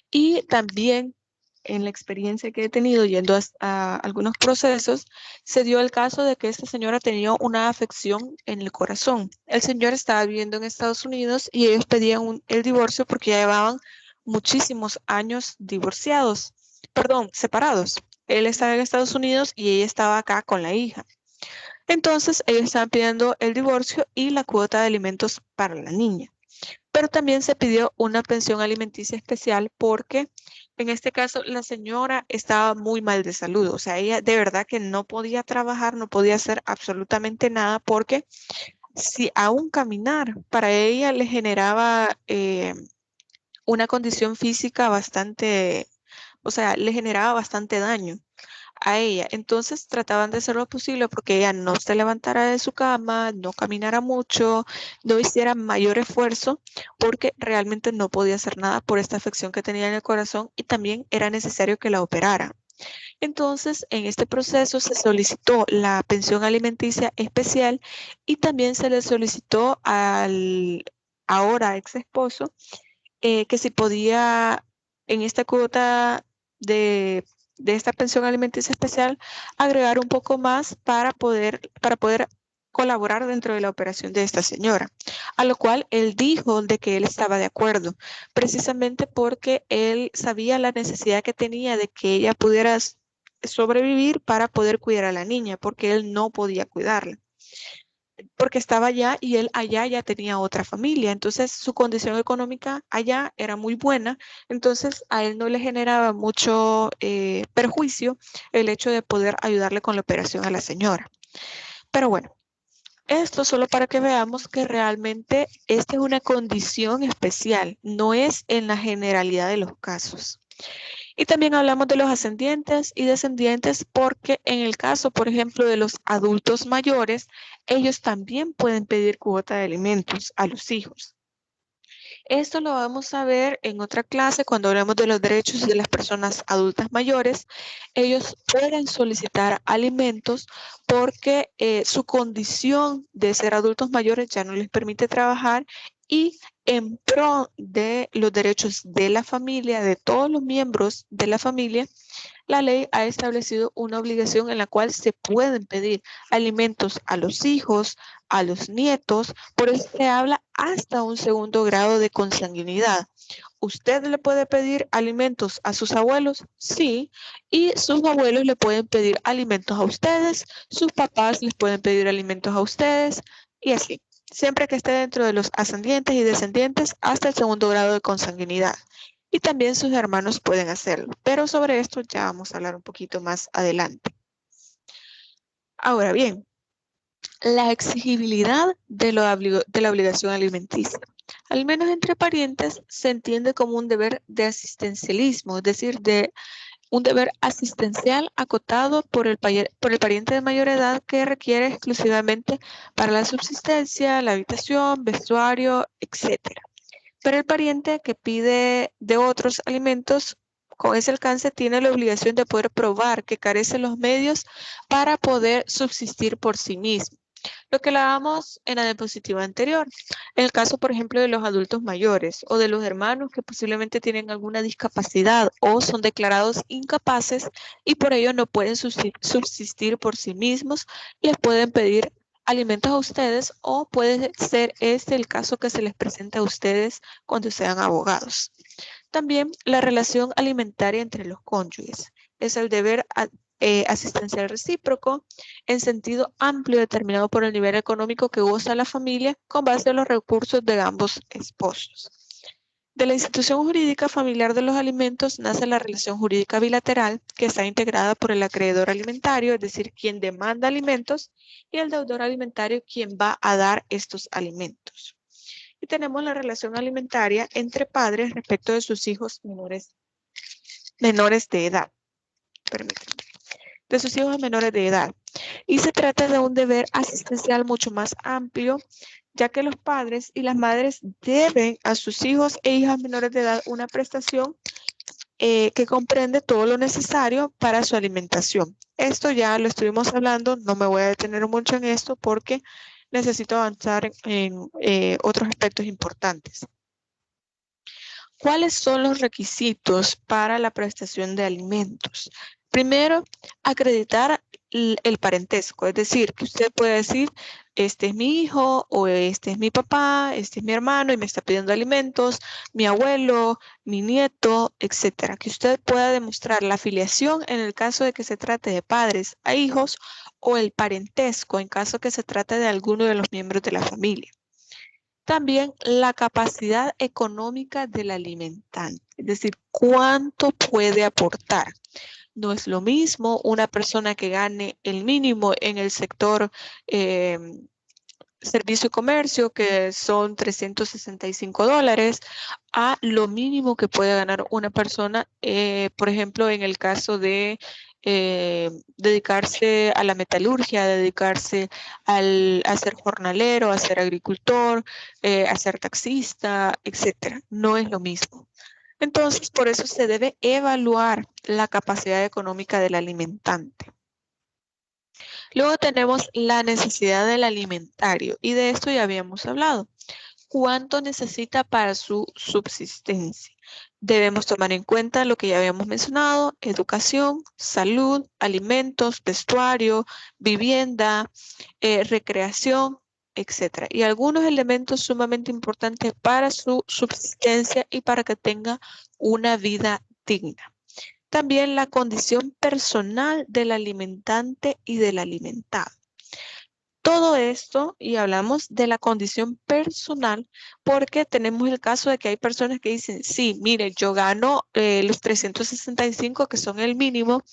Y también en la experiencia que he tenido yendo a algunos procesos, se dio el caso de que esta señora tenía una afección en el corazón. El señor estaba viviendo en Estados Unidos y ellos pedían el divorcio porque ya llevaban muchísimos años divorciados, perdón, separados. Él estaba en Estados Unidos y ella estaba acá con la hija. Entonces, ellos estaban pidiendo el divorcio y la cuota de alimentos para la niña. Pero también se pidió una pensión alimenticia especial porque en este caso la señora estaba muy mal de salud. O sea, ella de verdad que no podía trabajar, no podía hacer absolutamente nada porque si aún caminar para ella le generaba una condición física bastante, o sea, le generaba bastante daño a ella. Entonces trataban de hacer lo posible porque ella no se levantara de su cama, no caminara mucho, no hiciera mayor esfuerzo porque realmente no podía hacer nada por esta afección que tenía en el corazón y también era necesario que la operara. Entonces, en este proceso se solicitó la pensión alimenticia especial y también se le solicitó al ahora ex esposo que si podía en esta cuota de, de esta pensión alimenticia especial agregar un poco más para poder colaborar dentro de la operación de esta señora, a lo cual él dijo de que él estaba de acuerdo, precisamente porque él sabía la necesidad que tenía de que ella pudiera sobrevivir para poder cuidar a la niña, porque él no podía cuidarla porque estaba allá y él allá ya tenía otra familia. Entonces su condición económica allá era muy buena. Entonces a él no le generaba mucho perjuicio el hecho de poder ayudarle con la operación a la señora. Pero bueno, esto solo para que veamos que realmente esta es una condición especial, no es en la generalidad de los casos. Y también hablamos de los ascendientes y descendientes porque en el caso, por ejemplo, de los adultos mayores, ellos también pueden pedir cuota de alimentos a los hijos. Esto lo vamos a ver en otra clase cuando hablemos de los derechos de las personas adultas mayores. Ellos pueden solicitar alimentos porque su condición de ser adultos mayores ya no les permite trabajar y en pro de los derechos de la familia, de todos los miembros de la familia, la ley ha establecido una obligación en la cual se pueden pedir alimentos a los hijos, a los nietos, por eso se habla hasta un segundo grado de consanguinidad. ¿Usted le puede pedir alimentos a sus abuelos? Sí, y sus abuelos le pueden pedir alimentos a ustedes, sus papás les pueden pedir alimentos a ustedes y así, siempre que esté dentro de los ascendientes y descendientes hasta el segundo grado de consanguinidad. Y también sus hermanos pueden hacerlo, pero sobre esto ya vamos a hablar un poquito más adelante. Ahora bien, la exigibilidad de la obligación alimenticia. Al menos entre parientes se entiende como un deber de asistencialismo, es decir, de un deber asistencial acotado por el pariente de mayor edad que requiere exclusivamente para la subsistencia, la habitación, vestuario, etc. Pero el pariente que pide de otros alimentos con ese alcance tiene la obligación de poder probar que carece los medios para poder subsistir por sí mismo. Lo que hablábamos en la diapositiva anterior. En el caso, por ejemplo, de los adultos mayores o de los hermanos que posiblemente tienen alguna discapacidad o son declarados incapaces y por ello no pueden subsistir por sí mismos, les pueden pedir alimentos a ustedes o puede ser este el caso que se les presenta a ustedes cuando sean abogados. También la relación alimentaria entre los cónyuges es el deber asistencial recíproco en sentido amplio determinado por el nivel económico que goza la familia con base en los recursos de ambos esposos. De la institución jurídica familiar de los alimentos nace la relación jurídica bilateral que está integrada por el acreedor alimentario, es decir, quien demanda alimentos, y el deudor alimentario, quien va a dar estos alimentos. Y tenemos la relación alimentaria entre padres respecto de sus hijos menores de edad. Permítanme. De sus hijos menores de edad. Y se trata de un deber asistencial mucho más amplio, ya que los padres y las madres deben a sus hijos e hijas menores de edad una prestación que comprende todo lo necesario para su alimentación. Esto ya lo estuvimos hablando, no me voy a detener mucho en esto porque necesito avanzar en otros aspectos importantes. ¿Cuáles son los requisitos para la prestación de alimentos? Primero, acreditar el parentesco, es decir, que usted puede decir, este es mi hijo o este es mi papá, este es mi hermano y me está pidiendo alimentos, mi abuelo, mi nieto, etcétera. Que usted pueda demostrar la afiliación en el caso de que se trate de padres a hijos o el parentesco en caso que se trate de alguno de los miembros de la familia. También la capacidad económica del alimentante, es decir, cuánto puede aportar. No es lo mismo una persona que gane el mínimo en el sector servicio y comercio, que son $365, a lo mínimo que puede ganar una persona, por ejemplo, en el caso de dedicarse a la metalurgia, dedicarse a ser jornalero, a ser agricultor, a ser taxista, etcétera. No es lo mismo. Entonces, por eso se debe evaluar la capacidad económica del alimentante. Luego tenemos la necesidad del alimentario y de esto ya habíamos hablado. ¿Cuánto necesita para su subsistencia? Debemos tomar en cuenta lo que ya habíamos mencionado: educación, salud, alimentos, vestuario, vivienda, recreación, etc. Y algunos elementos sumamente importantes para su subsistencia y para que tenga una vida digna. También la condición personal del alimentante y del alimentado. Todo esto, y hablamos de la condición personal, porque tenemos el caso de que hay personas que dicen, sí, mire, yo gano los 365, que son el mínimo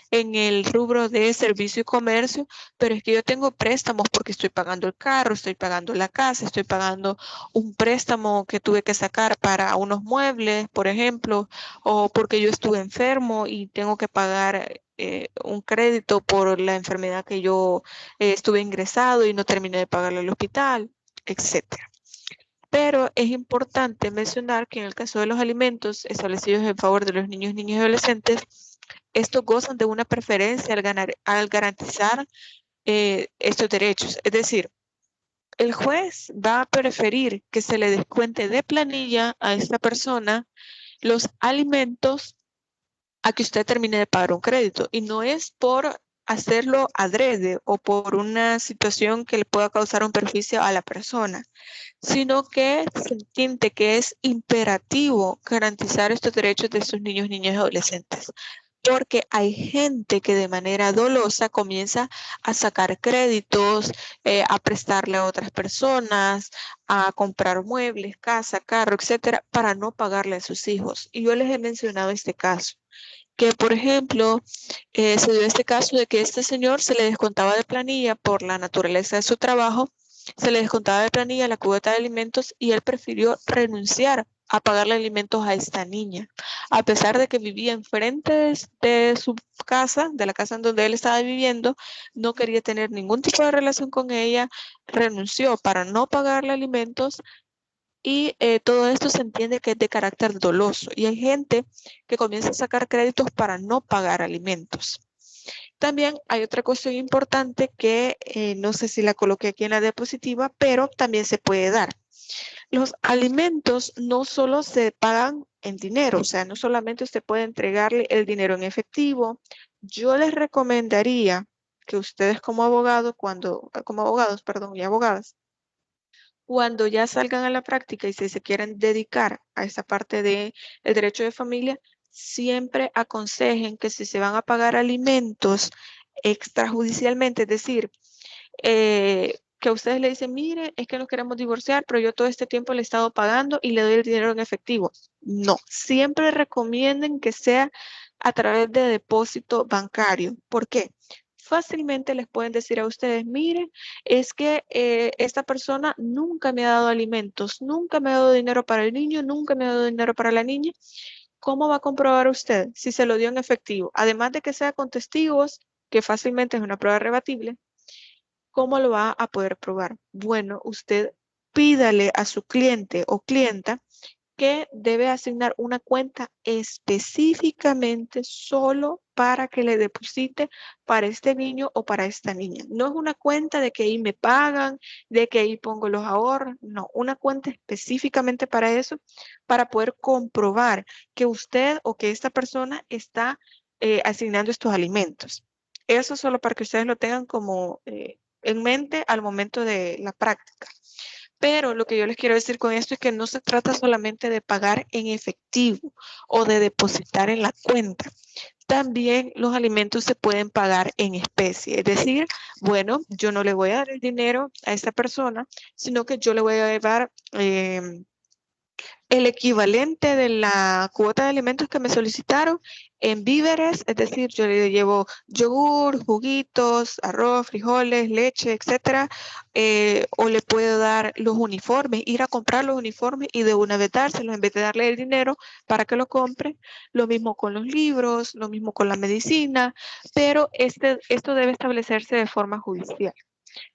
en el rubro de servicio y comercio, pero es que yo tengo préstamos porque estoy pagando el carro, estoy pagando la casa, estoy pagando un préstamo que tuve que sacar para unos muebles, por ejemplo, o porque yo estuve enfermo y tengo que pagar un crédito por la enfermedad que yo estuve ingresado y no terminé de pagarle al hospital, etcétera. Pero es importante mencionar que en el caso de los alimentos establecidos en favor de los niños, niñas y adolescentes, estos gozan de una preferencia al garantizar estos derechos. Es decir, el juez va a preferir que se le descuente de planilla a esta persona los alimentos a que usted termine de pagar un crédito. Y no es por hacerlo adrede o por una situación que le pueda causar un perjuicio a la persona, sino que se entiende que es imperativo garantizar estos derechos de sus niños, niñas y adolescentes. Porque hay gente que de manera dolosa comienza a sacar créditos, a prestarle a otras personas, a comprar muebles, casa, carro, etcétera, para no pagarle a sus hijos. Y yo les he mencionado este caso, que por ejemplo, se dio este caso de que este señor se le descontaba de planilla por la naturaleza de su trabajo, se le descontaba de planilla la cuota de alimentos y él prefirió renunciar a pagarle alimentos a esta niña, a pesar de que vivía enfrente de su casa, de la casa en donde él estaba viviendo, no quería tener ningún tipo de relación con ella, renunció para no pagarle alimentos. Y todo esto se entiende que es de carácter doloso y hay gente que comienza a sacar créditos para no pagar alimentos. También hay otra cuestión importante que no sé si la coloqué aquí en la diapositiva, pero también se puede dar. Los alimentos no solo se pagan en dinero, o sea, no solamente usted puede entregarle el dinero en efectivo. Yo les recomendaría que ustedes como abogados, y abogadas, cuando ya salgan a la práctica y si se quieren dedicar a esa parte del derecho de familia, siempre aconsejen que si se van a pagar alimentos extrajudicialmente, es decir, que a ustedes le dicen, mire, es que nos queremos divorciar, pero yo todo este tiempo le he estado pagando y le doy el dinero en efectivo. No, siempre recomienden que sea a través de depósito bancario. ¿Por qué? Fácilmente les pueden decir a ustedes, miren, es que esta persona nunca me ha dado alimentos, nunca me ha dado dinero para el niño, nunca me ha dado dinero para la niña. ¿Cómo va a comprobar usted si se lo dio en efectivo? Además de que sea con testigos, que fácilmente es una prueba rebatible, ¿cómo lo va a poder probar? Bueno, usted pídale a su cliente o clienta que debe asignar una cuenta específicamente solo para que le deposite para este niño o para esta niña. No es una cuenta de que ahí me pagan, de que ahí pongo los ahorros, no, una cuenta específicamente para eso, para poder comprobar que usted o que esta persona está asignando estos alimentos. Eso solo para que ustedes lo tengan como en mente al momento de la práctica. Pero lo que yo les quiero decir con esto es que no se trata solamente de pagar en efectivo o de depositar en la cuenta. También los alimentos se pueden pagar en especie. Es decir, bueno, yo no le voy a dar el dinero a esta persona, sino que yo le voy a llevar el equivalente de la cuota de alimentos que me solicitaron en víveres, es decir, yo le llevo yogur, juguitos, arroz, frijoles, leche, etcétera, o le puedo dar los uniformes, ir a comprar los uniformes y de una vez dárselos en vez de darle el dinero para que lo compre. Lo mismo con los libros, lo mismo con la medicina, pero esto debe establecerse de forma judicial.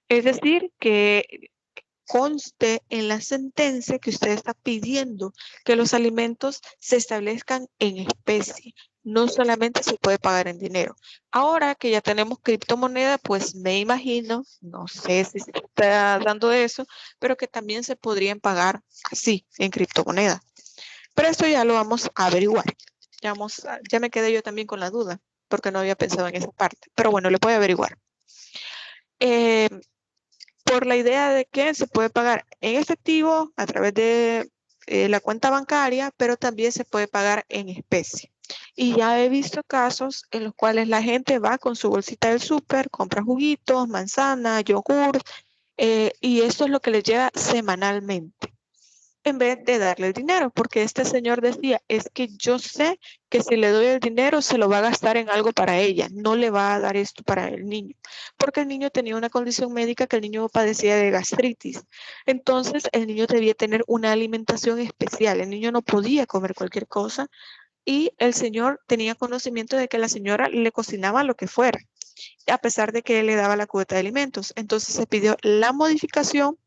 Es decir, que conste en la sentencia que usted está pidiendo que los alimentos se establezcan en especie. No solamente se puede pagar en dinero. Ahora que ya tenemos criptomoneda, pues me imagino, no sé si se está dando eso, pero que también se podrían pagar así, en criptomoneda. Pero esto ya lo vamos a averiguar. Ya me quedé yo también con la duda, porque no había pensado en esa parte. Pero bueno, le puedo averiguar. Eh, por la idea de que se puede pagar en efectivo a través de la cuenta bancaria, pero también se puede pagar en especie. Y ya he visto casos en los cuales la gente va con su bolsita del súper, compra juguitos, manzana, yogur, y esto es lo que les llega semanalmente en vez de darle el dinero, porque este señor decía, es que yo sé que si le doy el dinero se lo va a gastar en algo para ella, no le va a dar esto para el niño, porque el niño tenía una condición médica que el niño padecía de gastritis. Entonces el niño debía tener una alimentación especial, el niño no podía comer cualquier cosa y el señor tenía conocimiento de que la señora le cocinaba lo que fuera, a pesar de que él le daba la cuota de alimentos. Entonces se pidió la modificación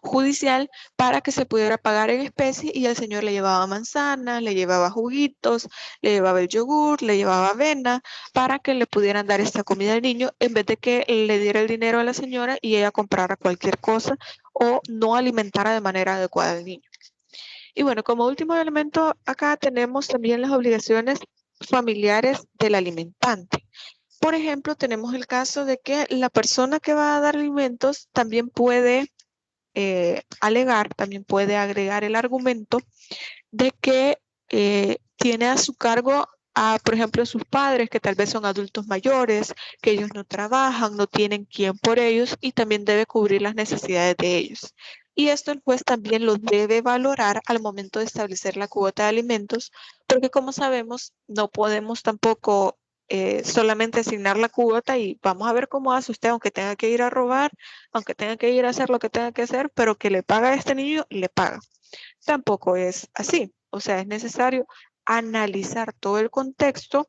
judicial para que se pudiera pagar en especie y el señor le llevaba manzana, le llevaba juguitos, le llevaba el yogur, le llevaba avena para que le pudieran dar esta comida al niño en vez de que le diera el dinero a la señora y ella comprara cualquier cosa o no alimentara de manera adecuada al niño. Y bueno, como último elemento, acá tenemos también las obligaciones familiares del alimentante. Por ejemplo, tenemos el caso de que la persona que va a dar alimentos también puede alegar, también puede agregar el argumento de que tiene a su cargo a, por ejemplo, sus padres, que tal vez son adultos mayores, que ellos no trabajan, no tienen quien por ellos y también debe cubrir las necesidades de ellos. Y esto el juez también lo debe valorar al momento de establecer la cuota de alimentos, porque como sabemos, no podemos tampoco solamente asignar la cuota y vamos a ver cómo hace usted, aunque tenga que ir a robar, aunque tenga que ir a hacer lo que tenga que hacer, pero que le paga a este niño, le paga. Tampoco es así. O sea, es necesario analizar todo el contexto,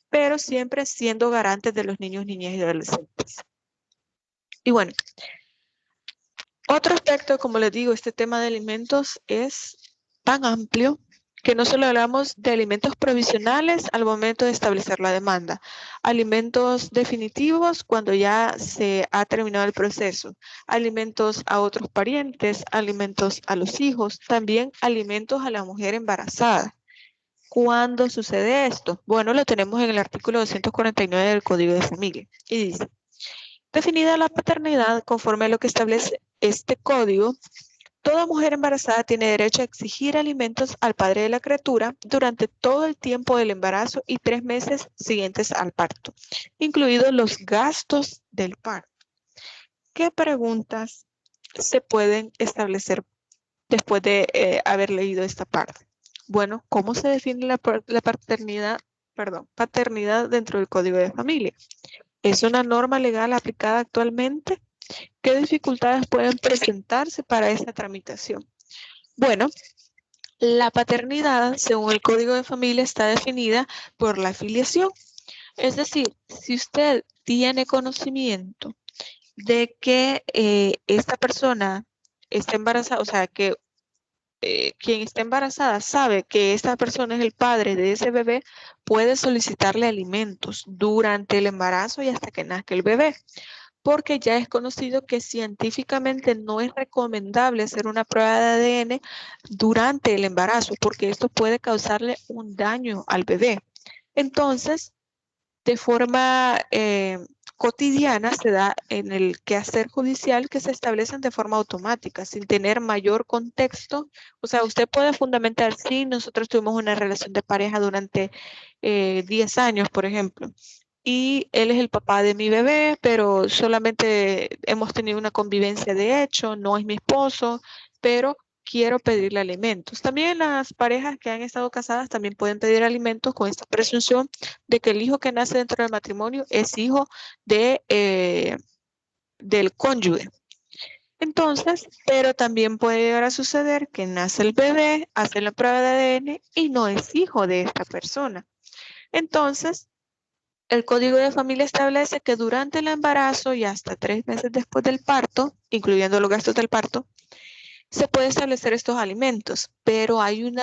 pero siempre siendo garantes de los niños, niñas y adolescentes. Y bueno, otro aspecto, como les digo, este tema de alimentos es tan amplio que no solo hablamos de alimentos provisionales al momento de establecer la demanda, alimentos definitivos cuando ya se ha terminado el proceso, alimentos a otros parientes, alimentos a los hijos, también alimentos a la mujer embarazada. ¿Cuándo sucede esto? Bueno, lo tenemos en el artículo 249 del Código de Familia y dice, definida la paternidad conforme a lo que establece este código, toda mujer embarazada tiene derecho a exigir alimentos al padre de la criatura durante todo el tiempo del embarazo y 3 meses siguientes al parto, incluidos los gastos del parto. ¿Qué preguntas se pueden establecer después de haber leído esta parte? Bueno, ¿cómo se define la paternidad dentro del Código de Familia? ¿Es una norma legal aplicada actualmente? ¿Qué dificultades pueden presentarse para esta tramitación? Bueno, la paternidad, según el Código de Familia, está definida por la filiación. Es decir, si usted tiene conocimiento de que esta persona está embarazada, o sea, que quien está embarazada sabe que esta persona es el padre de ese bebé, puede solicitarle alimentos durante el embarazo y hasta que nazca el bebé, porque ya es conocido que científicamente no es recomendable hacer una prueba de ADN durante el embarazo, porque esto puede causarle un daño al bebé. Entonces, de forma cotidiana se da en el quehacer judicial que se establecen de forma automática, sin tener mayor contexto. O sea, usted puede fundamentar, sí, nosotros tuvimos una relación de pareja durante 10 años, por ejemplo, y él es el papá de mi bebé, pero solamente hemos tenido una convivencia de hecho, no es mi esposo, pero quiero pedirle alimentos. También las parejas que han estado casadas también pueden pedir alimentos con esta presunción de que el hijo que nace dentro del matrimonio es hijo de, del cónyuge. Entonces, pero también puede llegar a suceder que nace el bebé, hace la prueba de ADN y no es hijo de esta persona. Entonces, el Código de Familia establece que durante el embarazo y hasta 3 meses después del parto, incluyendo los gastos del parto, se puede establecer estos alimentos, pero hay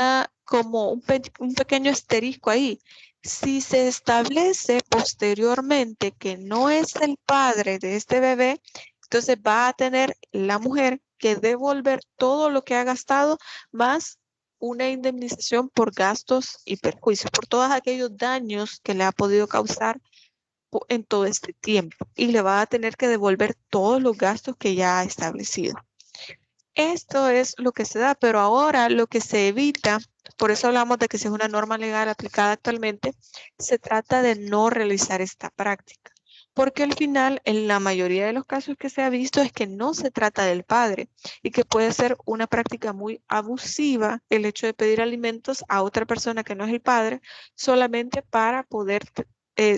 como un pequeño asterisco ahí. Si se establece posteriormente que no es el padre de este bebé, entonces va a tener la mujer que devolver todo lo que ha gastado más una indemnización por gastos y perjuicios, por todos aquellos daños que le ha podido causar en todo este tiempo y le va a tener que devolver todos los gastos que ya ha establecido. Esto es lo que se da, pero ahora lo que se evita, por eso hablamos de que si es una norma legal aplicada actualmente, se trata de no realizar esta práctica. Porque al final, en la mayoría de los casos que se ha visto es que no se trata del padre y que puede ser una práctica muy abusiva el hecho de pedir alimentos a otra persona que no es el padre solamente para poder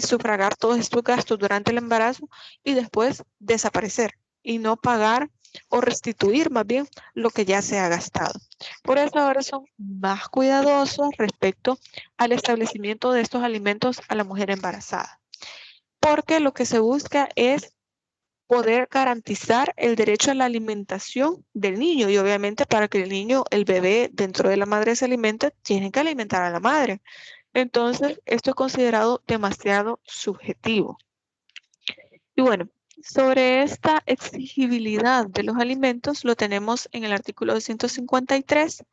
sufragar todos estos gastos durante el embarazo y después desaparecer y no pagar o restituir más bien lo que ya se ha gastado. Por eso ahora son más cuidadosos respecto al establecimiento de estos alimentos a la mujer embarazada, porque lo que se busca es poder garantizar el derecho a la alimentación del niño y obviamente para que el niño, el bebé dentro de la madre se alimente, tienen que alimentar a la madre. Entonces, esto es considerado demasiado subjetivo. Y bueno, sobre esta exigibilidad de los alimentos lo tenemos en el artículo 253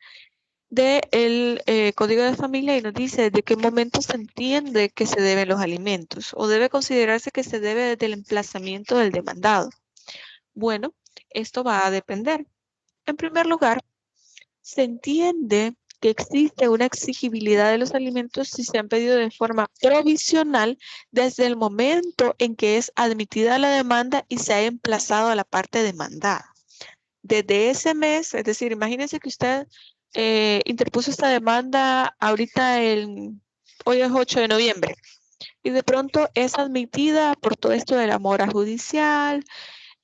del Código de Familia y nos dice de qué momento se entiende que se deben los alimentos o debe considerarse que se debe desde el emplazamiento del demandado. Bueno, esto va a depender. En primer lugar, se entiende que existe una exigibilidad de los alimentos si se han pedido de forma provisional desde el momento en que es admitida la demanda y se ha emplazado a la parte demandada. Desde ese mes, es decir, imagínense que usted interpuso esta demanda ahorita hoy es 8 de noviembre y de pronto es admitida por todo esto de la mora judicial,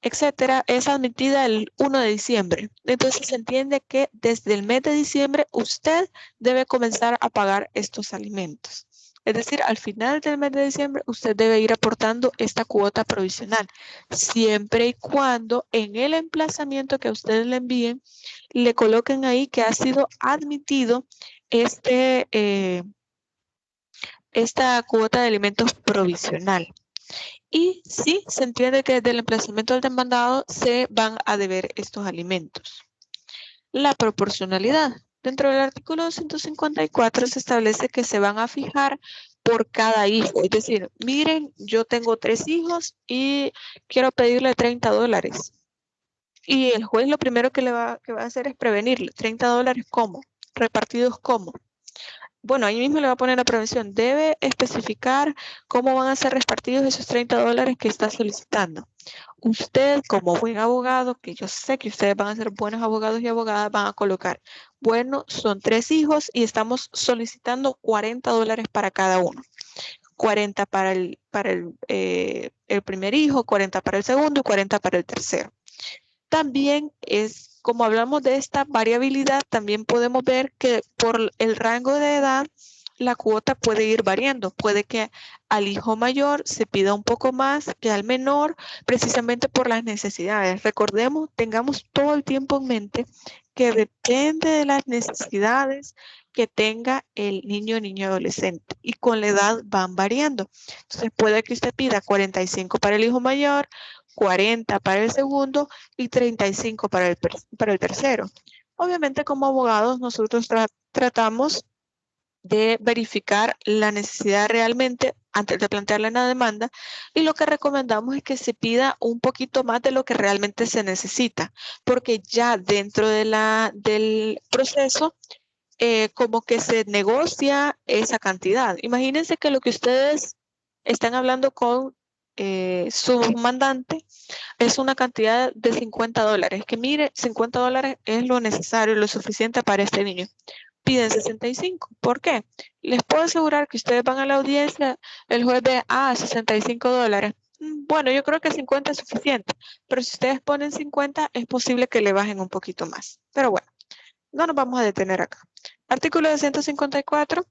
etcétera, es admitida el 1 de diciembre. Entonces se entiende que desde el mes de diciembre usted debe comenzar a pagar estos alimentos. Es decir, al final del mes de diciembre usted debe ir aportando esta cuota provisional, siempre y cuando en el emplazamiento que a ustedes le envíen, le coloquen ahí que ha sido admitido esta cuota de alimentos provisional. Y sí, se entiende que desde el emplazamiento del demandado se van a deber estos alimentos. La proporcionalidad. Dentro del artículo 254 se establece que se van a fijar por cada hijo. Es decir, miren, yo tengo 3 hijos y quiero pedirle $30. Y el juez lo primero que va a hacer es prevenirle. $30, ¿cómo? ¿Repartidos cómo? Bueno, ahí mismo le va a poner la prevención. Debe especificar cómo van a ser repartidos esos $30 que está solicitando. Usted, como buen abogado, que yo sé que ustedes van a ser buenos abogados y abogadas, van a colocar, bueno, son 3 hijos y estamos solicitando $40 para cada uno. 40 para el primer hijo, 40 para el segundo y 40 para el tercero. También como hablamos de esta variabilidad, también podemos ver que por el rango de edad, la cuota puede ir variando. Puede que al hijo mayor se pida un poco más que al menor, precisamente por las necesidades. Recordemos, tengamos todo el tiempo en mente que depende de las necesidades que tenga el niño o niña adolescente y con la edad van variando. Entonces puede que usted pida 45 para el hijo mayor, 40 para el segundo y 35 para el tercero. Obviamente como abogados nosotros tratamos de verificar la necesidad realmente antes de plantearle una demanda y lo que recomendamos es que se pida un poquito más de lo que realmente se necesita, porque ya dentro del proceso como que se negocia esa cantidad. Imagínense que lo que ustedes están hablando con su mandante es una cantidad de $50, que mire, $50 es lo necesario, lo suficiente para este niño. Piden 65. ¿Por qué? Les puedo asegurar que ustedes van a la audiencia, el juez ve, $65. Bueno, yo creo que 50 es suficiente, pero si ustedes ponen 50, es posible que le bajen un poquito más. Pero bueno, no nos vamos a detener acá. Artículo 254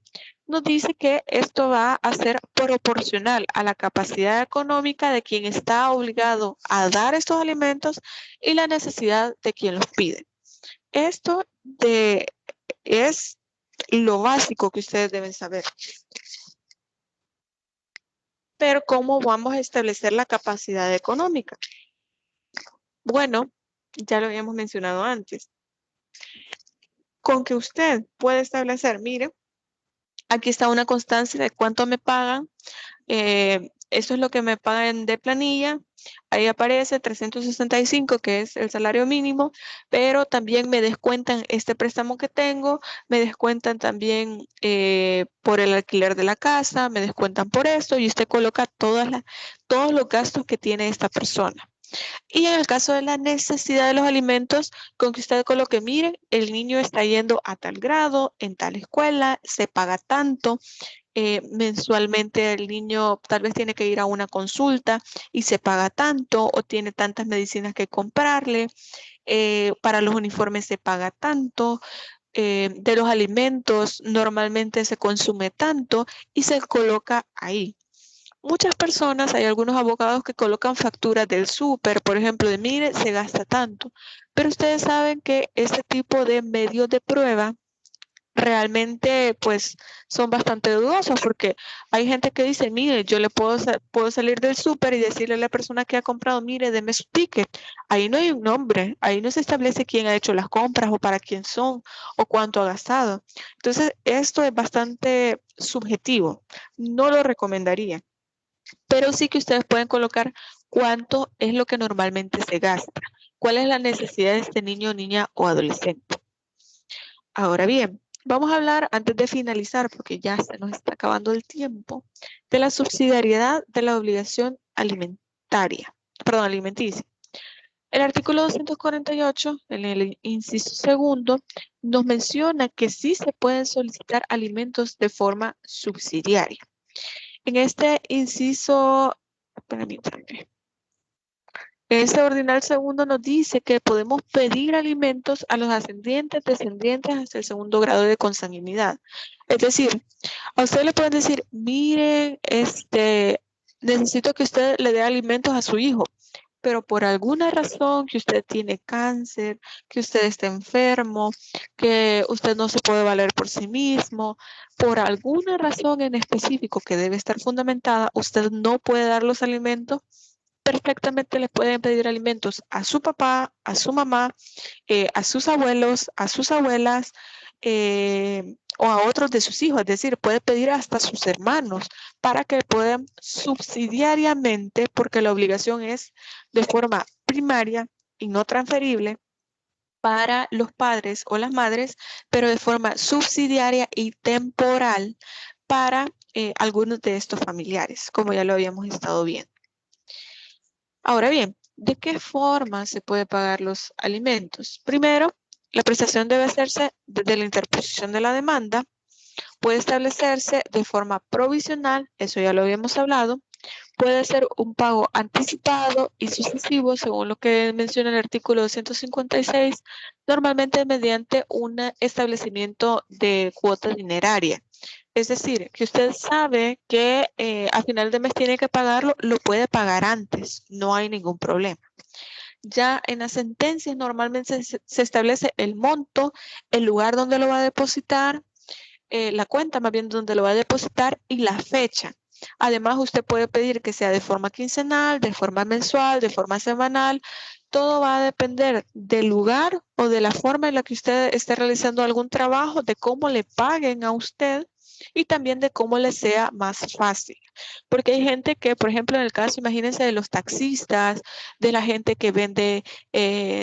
nos dice que esto va a ser proporcional a la capacidad económica de quien está obligado a dar estos alimentos y la necesidad de quien los pide. Esto es lo básico que ustedes deben saber. Pero ¿cómo vamos a establecer la capacidad económica? Bueno, ya lo habíamos mencionado antes. Con que usted puede establecer, mire, aquí está una constancia de cuánto me pagan. Eso es lo que me pagan de planilla. Ahí aparece 365, que es el salario mínimo, pero también me descuentan este préstamo que tengo, me descuentan también por el alquiler de la casa, me descuentan por esto y usted coloca todos los gastos que tiene esta persona. Y en el caso de la necesidad de los alimentos, con que usted coloque, mire, el niño está yendo a tal grado, en tal escuela, se paga tanto, mensualmente el niño tal vez tiene que ir a una consulta y se paga tanto o tiene tantas medicinas que comprarle, para los uniformes se paga tanto, de los alimentos normalmente se consume tanto y se coloca ahí. Muchas personas, hay algunos abogados que colocan facturas del súper, por ejemplo, de mire, se gasta tanto, pero ustedes saben que este tipo de medios de prueba realmente pues son bastante dudosos porque hay gente que dice, mire, yo le puedo salir del súper y decirle a la persona que ha comprado, mire, deme su ticket. Ahí no hay un nombre, ahí no se establece quién ha hecho las compras o para quién son o cuánto ha gastado. Entonces, esto es bastante subjetivo, no lo recomendaría, pero sí que ustedes pueden colocar cuánto es lo que normalmente se gasta, cuál es la necesidad de este niño, niña o adolescente. Ahora bien, vamos a hablar antes de finalizar, porque ya se nos está acabando el tiempo, de la subsidiariedad de la obligación alimenticia. El artículo 248, en el inciso segundo, nos menciona que sí se pueden solicitar alimentos de forma subsidiaria. En este inciso, permítanme. Este ordinal segundo nos dice que podemos pedir alimentos a los ascendientes, descendientes hasta el segundo grado de consanguinidad. Es decir, a usted le pueden decir, mire, necesito que usted le dé alimentos a su hijo, pero por alguna razón que usted tiene cáncer, que usted está enfermo, que usted no se puede valer por sí mismo, por alguna razón en específico que debe estar fundamentada, usted no puede dar los alimentos. Perfectamente le pueden pedir alimentos a su papá, a su mamá, a sus abuelos, a sus abuelas o a otros de sus hijos. Es decir, puede pedir hasta a sus hermanos para que puedan subsidiariamente, porque la obligación es de forma primaria y no transferible para los padres o las madres, pero de forma subsidiaria y temporal para algunos de estos familiares, como ya lo habíamos estado viendo. Ahora bien, ¿de qué forma se puede pagar los alimentos? Primero, la prestación debe hacerse desde la interposición de la demanda. Puede establecerse de forma provisional, eso ya lo habíamos hablado. Puede ser un pago anticipado y sucesivo, según lo que menciona el artículo 256, normalmente mediante un establecimiento de cuota dineraria. Es decir, que usted sabe que a final de mes tiene que pagarlo, lo puede pagar antes, no hay ningún problema. Ya en las sentencias normalmente se establece el monto, el lugar donde lo va a depositar, la cuenta más bien donde lo va a depositar y la fecha. Además, usted puede pedir que sea de forma quincenal, de forma mensual, de forma semanal. Todo va a depender del lugar o de la forma en la que usted esté realizando algún trabajo, de cómo le paguen a usted y también de cómo le sea más fácil. Porque hay gente que, por ejemplo, en el caso, imagínense, de los taxistas, de la gente que vende,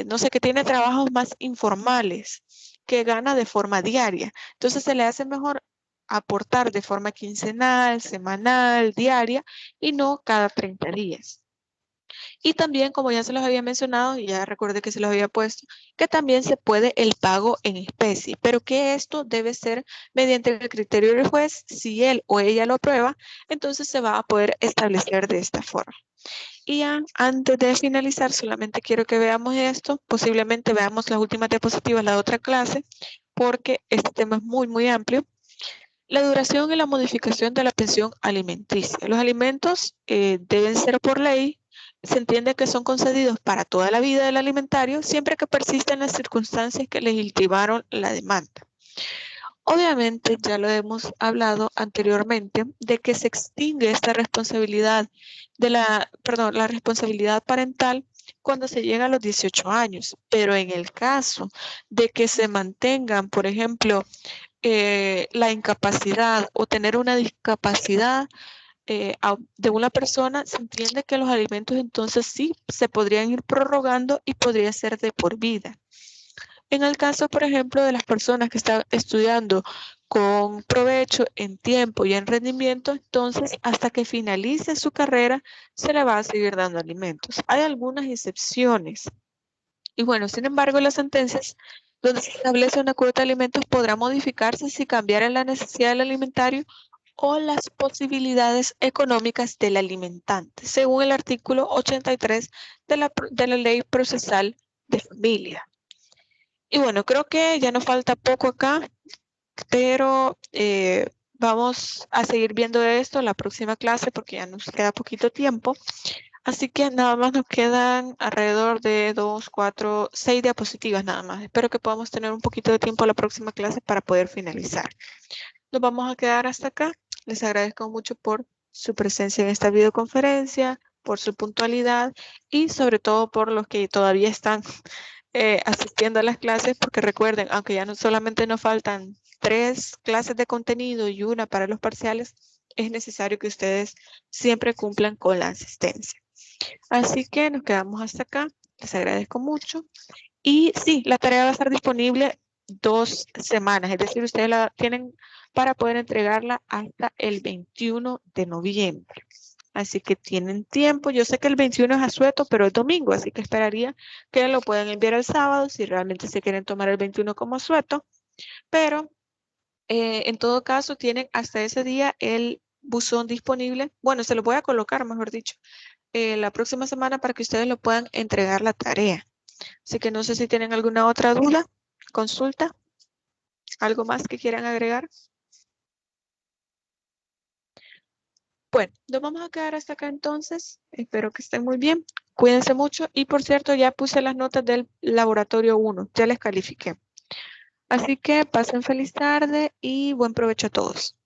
no sé, que tiene trabajos más informales, que gana de forma diaria. Entonces se le hace mejor aportar de forma quincenal, semanal, diaria y no cada 30 días. Y también, como ya se los había mencionado, y ya recuerde que se los había puesto, que también se puede el pago en especie, pero que esto debe ser mediante el criterio del juez. Si él o ella lo aprueba, entonces se va a poder establecer de esta forma. Y ya antes de finalizar, solamente quiero que veamos esto. Posiblemente veamos las últimas diapositivas de la otra clase, porque este tema es muy, muy amplio. La duración y la modificación de la pensión alimenticia. Los alimentos deben ser por ley. Se entiende que son concedidos para toda la vida del alimentario, siempre que persistan las circunstancias que legitimaron la demanda. Obviamente, ya lo hemos hablado anteriormente, de que se extingue esta responsabilidad la responsabilidad parental cuando se llega a los 18 años, pero en el caso de que se mantengan, por ejemplo, la incapacidad o tener una discapacidad de una persona, se entiende que los alimentos entonces sí se podrían ir prorrogando y podría ser de por vida. En el caso, por ejemplo, de las personas que están estudiando con provecho en tiempo y en rendimiento, entonces hasta que finalice su carrera se le va a seguir dando alimentos. Hay algunas excepciones. Y bueno, sin embargo, las sentencias donde se establece una cuota de alimentos podrá modificarse si cambiara la necesidad del alimentario o las posibilidades económicas del alimentante, según el artículo 83 de la Ley Procesal de Familia. Y bueno, creo que ya nos falta poco acá, pero vamos a seguir viendo esto en la próxima clase porque ya nos queda poquito tiempo. Así que nada más nos quedan alrededor de 2, 4, 6 diapositivas nada más. Espero que podamos tener un poquito de tiempo la próxima clase para poder finalizar. Nos vamos a quedar hasta acá. Les agradezco mucho por su presencia en esta videoconferencia, por su puntualidad y sobre todo por los que todavía están asistiendo a las clases, porque recuerden, aunque ya no solamente nos faltan 3 clases de contenido y una para los parciales, es necesario que ustedes siempre cumplan con la asistencia. Así que nos quedamos hasta acá. Les agradezco mucho. Y sí, la tarea va a estar disponible 2 semanas, es decir, ustedes la tienen para poder entregarla hasta el 21 de noviembre. Así que tienen tiempo. Yo sé que el 21 es asueto, pero es domingo, así que esperaría que lo puedan enviar el sábado si realmente se quieren tomar el 21 como asueto. Pero en todo caso, tienen hasta ese día el buzón disponible. Bueno, se lo voy a colocar, mejor dicho, la próxima semana para que ustedes lo puedan entregar la tarea. Así que no sé si tienen alguna otra duda, consulta, algo más que quieran agregar. Bueno, nos vamos a quedar hasta acá entonces. Espero que estén muy bien. Cuídense mucho. Y por cierto, ya puse las notas del laboratorio 1. Ya les califiqué. Así que pasen feliz tarde y buen provecho a todos.